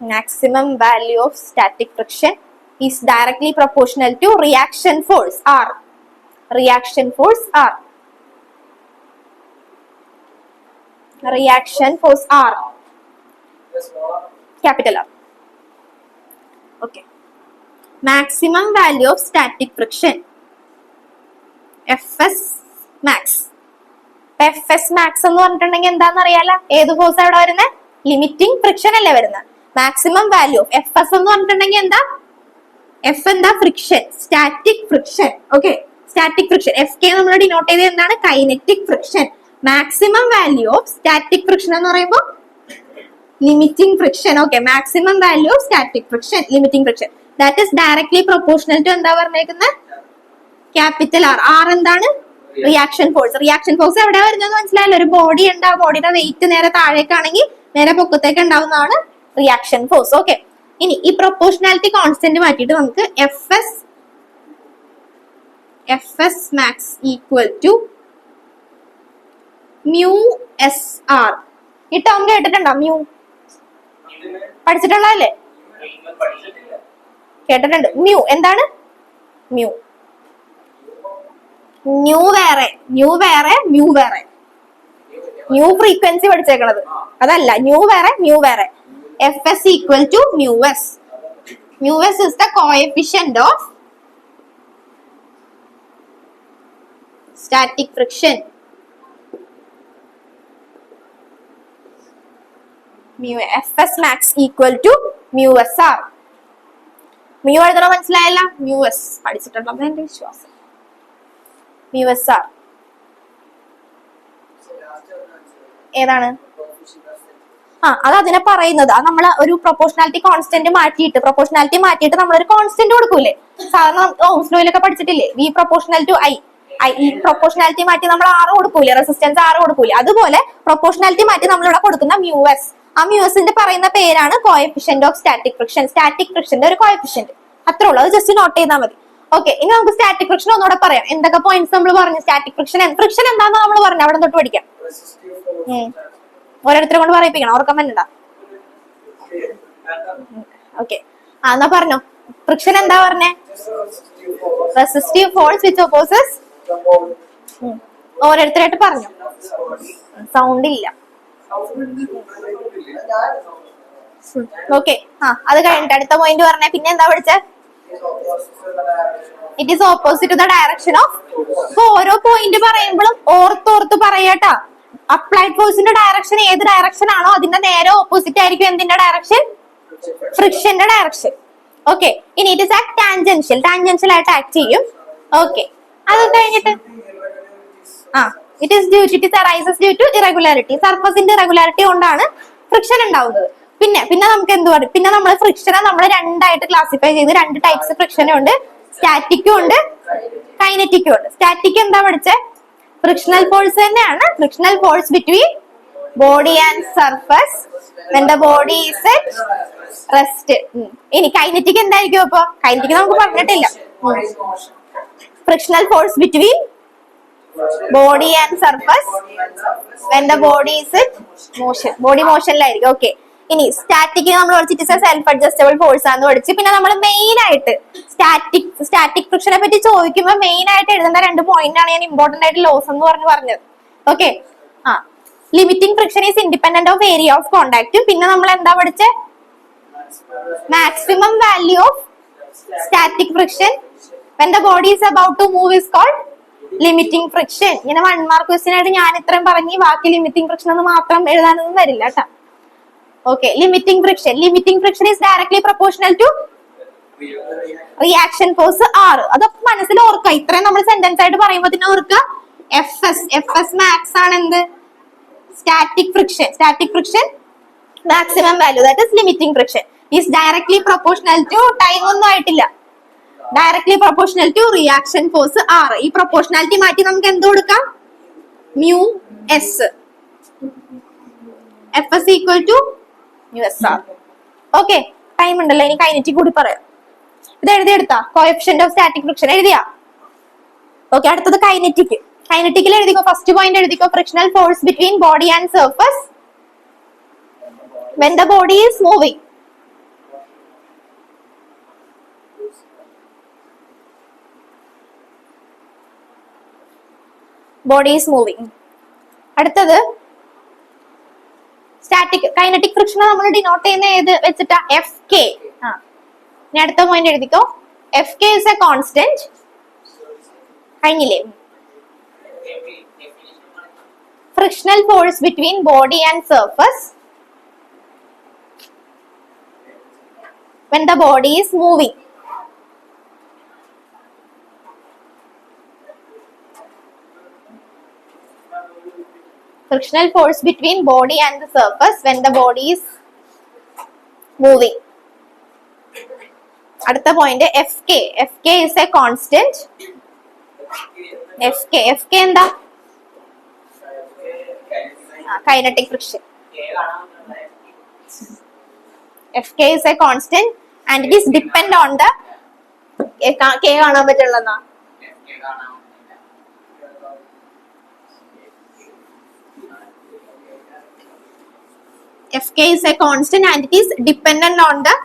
[SPEAKER 1] maximum value of static friction is directly proportional to reaction force R. Reaction force R. Capital R. Okay. Maximum value of static friction Fs max. Fs max എന്ന് പറഞ്ഞിട്ടുണ്ടെങ്കിൽ എന്താണെന്ന് അറിയാലോ? ഏത് ഫോഴ്സ് അവിടെ വരുന്നത്? ലിമിറ്റിംഗ് ഫ്രിക്ഷൻ അല്ലേ വരുന്നത്. Maximum value of F S എന്ന് പറഞ്ഞിട്ടുണ്ടെങ്കിൽ എന്താ? എഫ് എന്താ? Friction, static friction. Okay, static friction. F K നമ്മൾ ഡിനോട്ട് ചെയ്ത് എന്താണ്? Kinetic friction. Maximum value of static friction എന്ന് പറയുമ്പോൾ limiting friction. Okay, maximum value of static friction, limiting friction. That is directly proportional to എന്താ പറഞ്ഞേക്കുന്നത്? Capital R. ആർ എന്താണ്? Reaction force. റിയാക്ഷൻ ഫോഴ്സ് എവിടെ വരുന്നത് മനസ്സിലായല്ലോ? ഒരു ബോഡി ഉണ്ട്, ആ ബോഡിയുടെ വെയിറ്റ് നേരെ താഴേക്കാണെങ്കിൽ നേരെ പൊക്കത്തേക്ക് ഉണ്ടാവുന്നതാണ് റിയാക്ഷൻ ഫോഴ്സ്. ഓക്കെ, ഇനി ഈ പ്രൊപ്പോർഷണാലിറ്റി കോൺസ്റ്റന്റ് മാറ്റിയിട്ട് നമുക്ക് F S max equal to mu S R. ഈ ടേം കേട്ടിട്ടുണ്ടോ? മ്യൂ പഠിച്ചിട്ടുള്ളതല്ലേ? കേട്ടിട്ടുണ്ട്. മ്യൂ എന്താണ്? മ്യൂ വേറെ, മ്യൂ വേറെ. മ്യൂ ഫ്രീക്വൻസി പഠിച്ചേക്കണത് അതല്ല, മ്യൂ വേറെ. Fs equal to mu s. Mu s is the coefficient of static friction. Fs max equal to mu s r. mu എഴുതണോ മനസ്സിലായല്ല? mu s പഠിച്ചിട്ടുണ്ടെന്ന് എന്റെ വിശ്വാസം. mu s r ഏതാണ്? അത് അതിനെ പറയുന്നത്. അത് നമ്മൾ ഒരു പ്രൊപ്പോർഷണാലിറ്റി മാറ്റിയിട്ട് നമ്മളൊരു കോൺസ്റ്റന്റ് കൊടുക്കൂലേ? സാധാരണ ഓംസ് ലോയിലൊക്കെ പഠിച്ചിട്ടില്ലേ? V proportional to I. ഈ പ്രൊപ്പോർഷണാലിറ്റി മാറ്റി നമ്മൾ ആറ് കൊടുക്കൂലേ? റെസിസ്റ്റൻസ് ആറ് കൊടുക്കൂലേ? അതുപോലെ പ്രൊപ്പോർഷണാലിറ്റി മാറ്റി നമ്മളിവിടെ കൊടുക്കുന്ന മ്യൂ എസ്. ആ മ്യൂ എസിന്റെ പറയുന്ന പേരാണ് coefficient of static friction. Static ഫ്രിക്ഷന്റെ ഒരു കോഎഫിഷ്യന്റ്. അത്രേ ഉള്ളൂ, അത് ജസ്റ്റ് നോട്ട് ചെയ്താൽ മതി. ഓക്കെ, ഇനി നമുക്ക് സ്റ്റാറ്റിക് ഫ്രിക്ഷൻ ഒന്നുകൂടെ പറയാം. എന്തൊക്കെ പോയിന്റ്സ് നമ്മൾ പറഞ്ഞു? സ്റ്റാറ്റിക് ഫ്രിക്ഷൻ എന്താണെന്ന് നമ്മൾ പറഞ്ഞു, അവിടെ തൊട്ട് പഠിക്കാം. ഓരോരുത്തരെ കൊണ്ട് പറയിപ്പിക്കണം, ഓർക്കാൻ പറ്റണ്ട. ഓക്കെ, എന്നാ പറഞ്ഞോ. ഫ്രിക്ഷൻ എന്താ പറഞ്ഞേ? Resistive force which opposes. ഓരോരുത്തരായിട്ട് പറഞ്ഞു. സൗണ്ട് ഇല്ല. ഓക്കെ, അത് കഴിഞ്ഞിട്ട് അടുത്ത പോയിന്റ് പറഞ്ഞേ. പിന്നെ എന്താ പഠിച്ചേ? It is opposite to the direction of. ഇപ്പൊ ഓരോ പോയിന്റ് പറയുമ്പോഴും ഓർത്തോർത്ത് പറയാട്ടാ. അപ്ലൈഡ് ഫോഴ്സിന്റെ ഡയറക്ഷൻ ഏത് ഡയറക്ഷൻ ആണോ അതിന്റെ നേരെ ഓപ്പോസിറ്റ് ആയിരിക്കും എന്തിന്റെ ഡയറക്ഷൻ? ഫ്രിക്ഷന്റെ ഡയറക്ഷൻ. ഓക്കെ, ഇനി it is act tangential. Tangential ആയിട്ട് ആക്ട് ചെയ്യും. ഓക്കെ, അത് കഴിഞ്ഞിട്ട് it is arises due to irregularity. സർഫസിന്റെ ഇറഗുലാരിറ്റി കൊണ്ടാണ് ഫ്രിക്ഷൻ ഉണ്ടാവുന്നത്. പിന്നെ നമുക്ക് എന്ത് പറയും? പിന്നെ നമ്മൾ ഫ്രിക്ഷനെ നമ്മൾ രണ്ടായിട്ട് ക്ലാസിഫൈ ചെയ്ത് രണ്ട് ടൈപ്സ് ഫ്രിക്ഷനും ഉണ്ട്. സ്റ്റാറ്റിക്കും ഉണ്ട്, കൈനറ്റിക്കും ഉണ്ട്. സ്റ്റാറ്റിക് എന്താ പഠിച്ചേ? ഫ്രിക്ഷണൽ ഫോഴ്സ് തന്നെയാണ്. Frictional force between body and surface when the body is at rest. ഇനി കൈനറ്റിക് എന്തായിരിക്കും? അപ്പൊ കൈനറ്റിക് നമുക്ക് പറഞ്ഞിട്ടില്ല. Frictional force between body and surface when the body is at motion. Body മോഷനിലായിരിക്കും. ഓക്കെ, ഇനി സ്റ്റാറ്റിക് നമ്മൾ പഠിച്ചിട്ട് സെൽഫ് അഡ്ജസ്റ്റബിൾ ഫോഴ്സ് ആണെന്ന് പഠിച്ചു. പിന്നെ നമ്മൾ മെയിൻ ആയിട്ട് സ്റ്റാറ്റിക് ഫ്രിക്ഷനെ പറ്റി ചോദിക്കുമ്പോൾ മെയിൻ ആയിട്ട് എഴുതേണ്ട രണ്ട് പോയിന്റ് ആണ് ഞാൻ ഇമ്പോർട്ടന്റ് ആയിട്ട് ലോസ് എന്ന് പറഞ്ഞത്. Okay, limiting friction is independent of area of contact. പിന്നെ നമ്മൾ എന്താ പഠിച്ചേ? Maximum value of static friction when the body is about to move is called limiting friction. ഇങ്ങനെ 1 മാർക്ക് ക്വസ്റ്റ്യൻ ആയിട്ട് ഞാൻ ഇത്രയും പറഞ്ഞ് ബാക്കി ലിമിറ്റിംഗ് ഫ്രിക്ഷൻ എന്ന് മാത്രം എഴുതാനൊന്നും വരില്ല കേട്ടോ. Okay, limiting friction is directly proportional to reaction force R. അതൊക്കെ മനസ്സിൽ ഓർക്കുക. ഇത്രയും നമ്മൾ സെന്റൻസ് ആയിട്ട് പറയുമ്പോൾ തന്നെ ഓർക്കുക. എഫ് മാക്സ് ആണ് എന്ത്? Static friction maximum value that is limiting friction is directly proportional to time ഒന്നും ആയിട്ടില്ല. Directly proportional to reaction force R. ഈ പ്രൊപ്പോർഷണാലിറ്റി മാറ്റി നമുക്ക് എന്ത് കൊടുക്കാം? Mu S. F S equal to mu S R. Okay, time ഉണ്ടല്ലോ. ഇനി കൈനറ്റിക് കൂടി പറയാം. ഇത് എഴുതിയെടുത്താ? കോഎഫിഷ്യന്റ് ഓഫ് സ്റ്റാറ്റിക് ഫ്രിക്ഷൻ എഴുതിയാ? ഓക്കെ, അടുത്തത് കൈനറ്റിക്. കൈനറ്റിക്കിൽ എഴുതിക്കോ. ഫസ്റ്റ് പോയിന്റ് എഴുതിക്കോ. Frictional force between body and surface when the body is moving. Body is moving. അടുത്തത് സ്റ്റാറ്റിക്. കൈനറ്റിക് ഫ്രിക്ഷനെ നമ്മൾ ഡിനോട്ട് ചെയ്യുന്ന ഏത് വെച്ചിട്ടാ? F K. ഇനി അടുത്ത പോയിന്റ് എഴുതിക്കോ. F K is a constant. കഴിഞ്ഞില്ലേ? Frictional force between body and surface when the body is moving. Frictional force between body and the surface when the body is moving. അടുത്ത point F K. F K is a constant. F K എന്താ? Kinetic friction. F K is a constant and it is depend on the k കാണാൻ പറ്റുള്ളതാ. Fk is a constant and it is dependent on the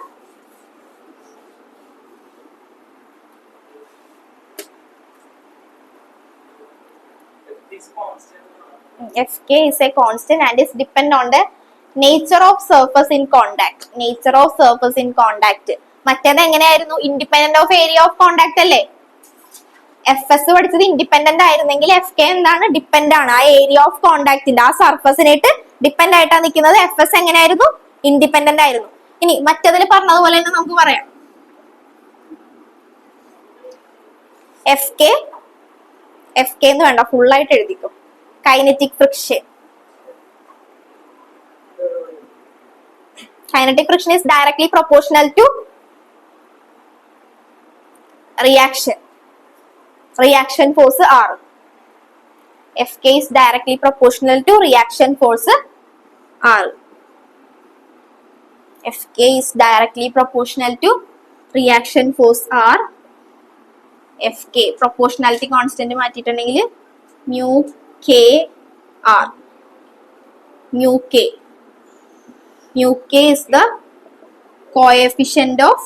[SPEAKER 1] Fk is a constant and is depend on the nature of surface in contact. മറ്റേത് എങ്ങനെയായിരുന്നു? Independent of area of contact അല്ലേ? എഫ് എസ് പഠിച്ചത് ഇൻഡിപെൻഡന്റ് ആയിരുന്നെങ്കിൽ എഫ് കെ എന്താണ്? ഡിപ്പെൻഡ് ആണ്. ആ ഏരിയ ഓഫ് കോണ്ടാക്ടിന്റെ ആ സർഫസിനായിട്ട് ഡിപ്പെൻഡ് ആയിട്ടാണ് നിൽക്കുന്നത്. എഫ് എസ് എങ്ങനെയായിരുന്നു? ഇൻഡിപെൻഡന്റ് ആയിരുന്നു. ഇനി മറ്റതിൽ പറഞ്ഞതുപോലെ തന്നെ നമുക്ക് പറയാം. എഫ് കെ എന്ന് വേണ്ട, ഫുൾ ആയിട്ട് എഴുതിക്കും. Kinetic friction. Kinetic friction is directly proportional to reaction force R. Fk is directly proportional to reaction force R. Fk is directly proportional to reaction force R. Fk proportionality constant മാറ്റിയിട്ടുണ്ടെങ്കിൽ mu k R. mu k is the coefficient of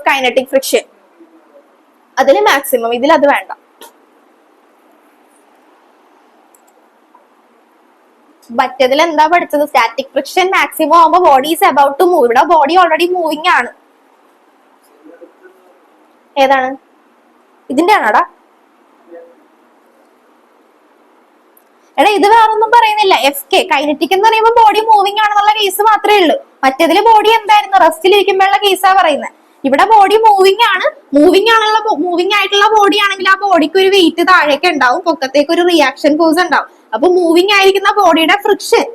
[SPEAKER 1] kinetic friction. അതിൽ മാക്സിമം, ഇതിൽ അത് വേണ്ട. മറ്റേതിൽ എന്താ പഠിച്ചത്? സ്റ്റാറ്റിക് ഫ്രിക്ഷൻ മാക്സിമം ആവുമ്പോ body is about to move. ഇവിടെ ബോഡി ഓൾറെഡി മൂവിങ് ആണ്. ഏതാണ്? ഇതിന്റെ ആണോടാ? എടാ ഇത് വേറൊന്നും പറയുന്നില്ല. FK കൈനറ്റിക് എന്ന് പറയുമ്പോൾ ബോഡി മൂവിങ് ആണെന്നുള്ള കേസ് മാത്രമേ ഉള്ളൂ. മറ്റേതില് ബോഡി എന്തായിരുന്നു? റെസ്റ്റിലിരിക്കുമ്പോഴുള്ള കേസാ പറയുന്നത്. ഇവിടെ ബോഡി മൂവിങ് ആണ്. മൂവിങ് ആയിട്ടുള്ള ബോഡി ആണെങ്കിൽ ആ ബോഡിക്ക് ഒരു വെയിറ്റ് താഴേക്ക് ഉണ്ടാവും, പൊക്കത്തേക്ക് ഒരു റിയാക്ഷൻ ഫോഴ്സ് ഉണ്ടാവും. അപ്പൊ മൂവിങ് ആയിരിക്കുന്ന ബോഡിയുടെ ഫ്രിക്ഷൻ,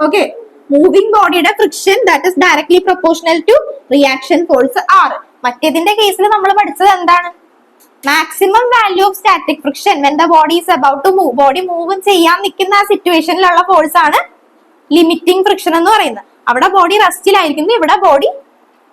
[SPEAKER 1] ഓക്കെ, മൂവിങ് ബോഡിയുടെ friction that is directly proportional to reaction force R. മറ്റേതിന്റെ കേസിൽ നമ്മൾ പഠിച്ചത് എന്താണ്? Maximum value of static friction when the body is about to move. Body move ചെയ്യാൻ നിൽക്കുന്ന ആ സിറ്റുവേഷനിലുള്ള ഫോഴ്സ് ആണ് ലിമിറ്റിംഗ് ഫ്രിക്ഷൻ എന്ന് പറയുന്നത്. അവിടെ ബോഡി റെസ്റ്റിലായിരിക്കുന്നു, ഇവിടെ ബോഡി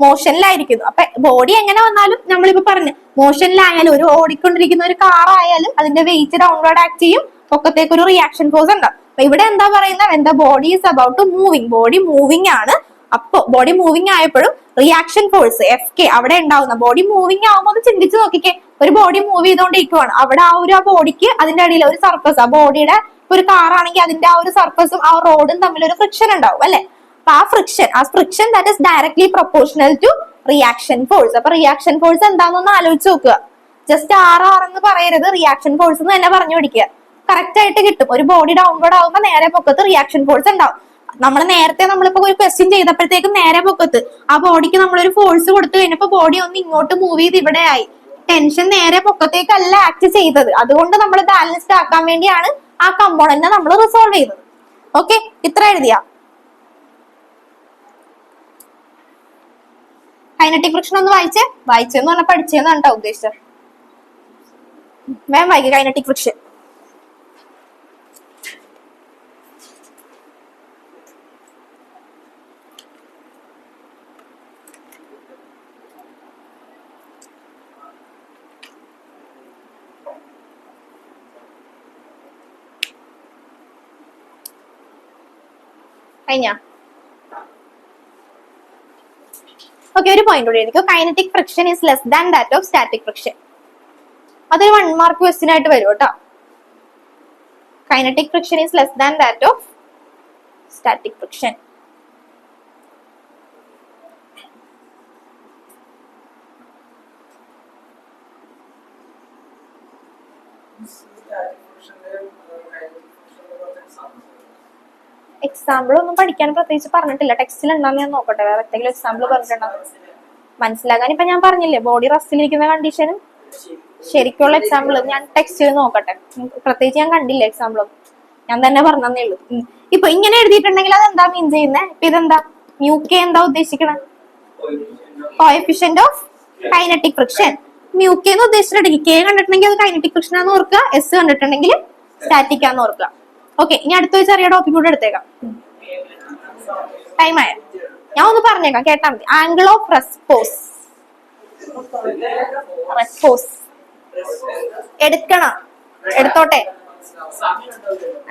[SPEAKER 1] മോഷനിലായിരിക്കുന്നു. അപ്പൊ ബോഡി എങ്ങനെ വന്നാലും നമ്മളിപ്പോ പറഞ്ഞു, മോഷനിലായാലും ഒരു ഓടിക്കൊണ്ടിരിക്കുന്ന ഒരു കാർ ആയാലും അതിന്റെ വെയിറ്റ് ഡൗൺവേർഡ് ആക്ട് ചെയ്യും, പൊക്കത്തേക്ക് ഒരു റിയാക്ഷൻ ഫോഴ്സ് ഉണ്ടാവും. അപ്പൊ ഇവിടെ എന്താ പറയുന്നത്? When the body is about to moving. Body moving ആണ്. അപ്പൊ ബോഡി മൂവിങ് ആയപ്പോഴും റിയാക്ഷൻ ഫോഴ്സ് FK അവിടെ ഉണ്ടാവുന്ന, ബോഡി മൂവിങ് ആവുമ്പോൾ ഒന്ന് ചിന്തിച്ച് നോക്കിക്കേ, ഒരു ബോഡി മൂവ് ചെയ്തുകൊണ്ടിരിക്കുവാണ്, അവിടെ ആ ബോഡിക്ക് അതിന്റെ അടിയിൽ ഒരു സർഫസ്, ആ ബോഡിയുടെ ഒരു കാറാണെങ്കിൽ അതിന്റെ ആ ഒരു സർഫസും ആ റോഡും തമ്മിൽ ഒരു ഫ്രിക്ഷൻ ഉണ്ടാവും അല്ലെ? അപ്പൊ ആ friction that is directly proportional to reaction force. അപ്പൊ റിയാക്ഷൻ ഫോഴ്സ് എന്താണെന്നൊന്ന് ആലോചിച്ച് നോക്കുക. ജസ്റ്റ് R എന്ന് പറയരുത്, റിയാക്ഷൻ ഫോഴ്സ് എന്ന് തന്നെ പറഞ്ഞു പിടിക്കുക. കറക്റ്റ് ആയിട്ട് കിട്ടും. ഒരു ബോഡി ഡൗൺവേർഡ് ആവുമ്പോൾ നേരെ പൊക്കത്ത് റിയാക്ഷൻ ഫോഴ്സ് ഉണ്ടാവും. നമ്മളിപ്പോ ഒരു ക്വസ്റ്റ്യൻ ചെയ്തപ്പോഴത്തേക്കും നേരെ പൊക്കത്ത് ആ ബോഡിക്ക് നമ്മളൊരു ഫോഴ്സ് കൊടുത്തു കഴിഞ്ഞപ്പോ ബോഡി ഒന്ന് ഇങ്ങോട്ട് മൂവ് ചെയ്ത് ഇവിടെ ആയി. ടെൻഷൻ നേരെ പൊക്കത്തേക്കല്ല ആക്ട് ചെയ്തത്. അതുകൊണ്ട് നമ്മൾ ബാലൻസ്ഡ് ആക്കാൻ വേണ്ടിയാണ് ആ കമ്പോണന്റിനെ നമ്മൾ റിസോൾവ് ചെയ്തത്. ഓക്കെ, ഇത്ര എഴുതിയാ? കൈനറ്റിക് ഫ്രിക്ഷൻ ഒന്ന് വായിച്ചെന്ന് പറഞ്ഞാൽ പഠിച്ചെന്നാണ് കേട്ടോ ഉദ്ദേശിച്ചത്. വേഗം വായിക്കുക കൈനറ്റിക് ഫ്രിക്ഷൻ. കഴിഞ്ഞ ഓക്കെ, ഒരു പോയിന്റ് കൂടി എഴുതിക്കോ. Kinetic friction is less than that of static friction. അതൊരു 1 മാർക്ക് ക്വസ്റ്റ്യൻ ആയിട്ട് വരും കേട്ടോ. Kinetic friction is less than that of static friction. Example ഒന്നും പഠിക്കാൻ പ്രത്യേകിച്ച് പറഞ്ഞിട്ടില്ല. ടെക്സ്റ്റിൽ ഉണ്ടാന്ന് ഞാൻ നോക്കട്ടെ, വേറെ എന്തെങ്കിലും എക്സാമ്പിൾ പറഞ്ഞിട്ടുണ്ടോ മനസ്സിലാകാൻ. ഇപ്പൊ ഞാൻ പറഞ്ഞില്ലേ ബോഡി റെസ്റ്റിലിരിക്കുന്ന കണ്ടീഷനും ശരിക്കുള്ള എക്സാമ്പിൾ ഞാൻ ടെക്സ്റ്റിൽ നോക്കട്ടെ. പ്രത്യേകിച്ച് ഞാൻ കണ്ടില്ല എക്സാമ്പിൾ ഒന്നും, ഞാൻ തന്നെ പറഞ്ഞതേ ഉള്ളൂ. ഇപ്പൊ ഇങ്ങനെ എഴുതിയിട്ടുണ്ടെങ്കിൽ അത് എന്താ മീൻ ചെയ്യുന്നത്? ഇപ്പൊ ഇതെന്താ µk എന്താ ഉദ്ദേശിക്കണത്? Coefficient of kinetic friction. µk എന്ന് ഉദ്ദേശിച്ചിട്ടുണ്ടെങ്കിൽ K കണ്ടിട്ടുണ്ടെങ്കിൽ അത് കൈനറ്റിക് ഫ്രിക്ഷൻ ആണെന്ന് ഓർക്കുക, S കണ്ടിട്ടുണ്ടെങ്കിൽ സ്റ്റാറ്റിക് ആണെന്ന് ഓർക്കുക. ഓക്കെ, ഇനി അടുത്തൊരു ചെറിയ ടോപ്പിക് കൂടെ എടുത്തേക്കാം. ടൈം ആയ ഞാൻ ഒന്ന് പറഞ്ഞേക്കാം, കേട്ടാ മതി. ആംഗിൾ ഓഫ് റെസ്പോസ് എടുക്കണം, എടുത്തോട്ടെ.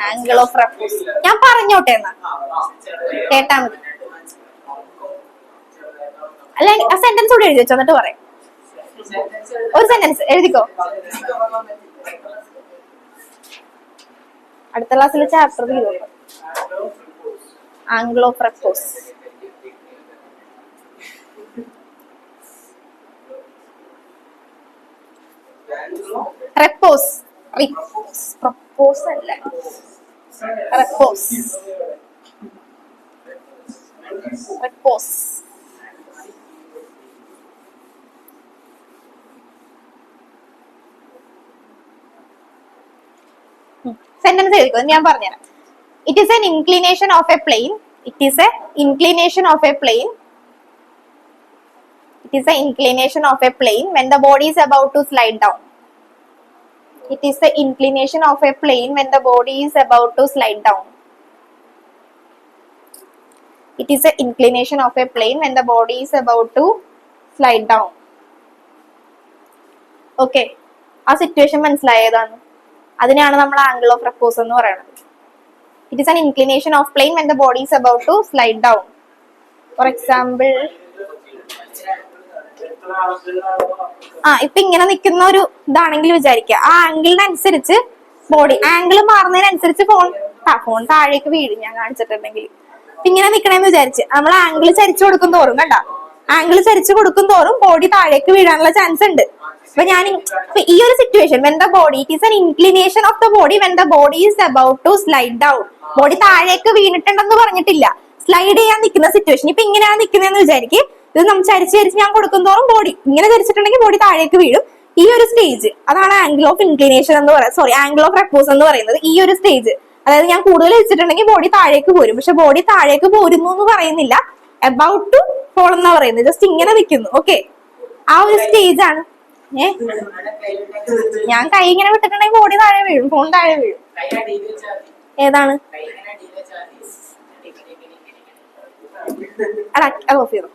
[SPEAKER 1] ആംഗിൾ ഓഫ് റെസ്പോസ് ഞാൻ പറഞ്ഞോട്ടെ എന്നാ കേട്ടാ മതി. അല്ല ആ സെന്റൻസ് കൂടെ എഴുതി വെച്ചോ, എന്നിട്ട് പറയാം. ഒരു സെന്റൻസ് എഴുതിക്കോ. അടുത്ത ക്ലാസ്സിൽ ചാപ്റ്റർ തീരുള്ളൂ. Angle of repose. Repose propose അല്ല, റെപ്പോസ് റെപ്പോസ്. സെന്റൻസ് എഴുതിക്കോ, ഞാൻ പറഞ്ഞുതരാം. It is an inclination of a plane. It is a inclination of a plane. It is the inclination of a plane when the body is about to slide down. It is the inclination of a plane when the body is about to slide down. It is the inclination of a plane when the body is about to slide down. Okay, ആ സിറ്റുവേഷൻ മനസ്സിലായതാണ്. അതിനെയാണ് നമ്മൾ ആംഗിൾ ഓഫ് റെപ്പോസ് എന്ന് പറയുന്നത്. It is an inclination of plane when the body is about to slide down. For example, ഇപ്പൊ ഇങ്ങനെ നിൽക്കുന്ന ഒരു ഇതാണെങ്കിൽ വിചാരിക്കുക, ആ ആംഗിളിനനുസരിച്ച് ബോഡി ആംഗിൾ മാറുന്നതിനനുസരിച്ച് ഫോൺ താഴേക്ക് വീഴും. ഞാൻ കാണിച്ചിട്ടുണ്ടെങ്കിൽ ഇങ്ങനെ നിക്കണേന്ന് വിചാരിച്ച് നമ്മൾ ആംഗിൾ ചരിച്ചു കൊടുക്കും തോറും, കണ്ട ആംഗിൾ ചരിച്ചു കൊടുക്കും തോറും ബോഡി താഴേക്ക് വീഴാനുള്ള ചാൻസ് ഉണ്ട്. അപ്പൊ ഞാൻ ഈ ഒരു situation when the body it is an inclination of the body when the body is about to slide down. Body താഴേക്ക് വീണിട്ടുണ്ടെന്ന് പറഞ്ഞിട്ടില്ല, സ്ലൈഡ് ചെയ്യാൻ നിൽക്കുന്ന സിറ്റുവേഷൻ. ഇപ്പൊ ഇങ്ങനെയാണ് നിൽക്കുന്നതെന്ന് വിചാരിക്കും, ഇത് നമ്മൾ ചരിച്ച് ഞാൻ കൊടുക്കും തോറും ബോഡി ഇങ്ങനെ ചരിച്ചിട്ടുണ്ടെങ്കിൽ ബോഡി താഴേക്ക് വീഴും. ഈ ഒരു സ്റ്റേജ് അതാണ് ആംഗിൾ ഓഫ് ഇൻക്ലിനേഷൻ എന്ന് പറയുന്നത്, സോറി ആംഗിൾ ഓഫ് റെപ്പോസ് എന്ന് പറയുന്നത്. ഈ ഒരു സ്റ്റേജ് അതായത് ഞാൻ കൂടുതൽ വെച്ചിട്ടുണ്ടെങ്കിൽ ബോഡി താഴേക്ക് പോരും, പക്ഷെ ബോഡി താഴേക്ക് പോരുന്നു എന്ന് പറയുന്നില്ല, അബൌട്ട് ടു ഫോൾ എന്നാ പറയുന്നത്. ജസ്റ്റ് ഇങ്ങനെ നിൽക്കുന്നു. ഓക്കെ, ആ ഒരു സ്റ്റേജ് ആണ്. ഞാൻ കൈ ഇങ്ങനെ വിട്ടിട്ടുണ്ടെങ്കിൽ ബോഡി താഴെ വീഴും, ഫോൺ താഴെ വീഴും. ഏതാണ്? അത് ഓഫ് ചെയ്തു.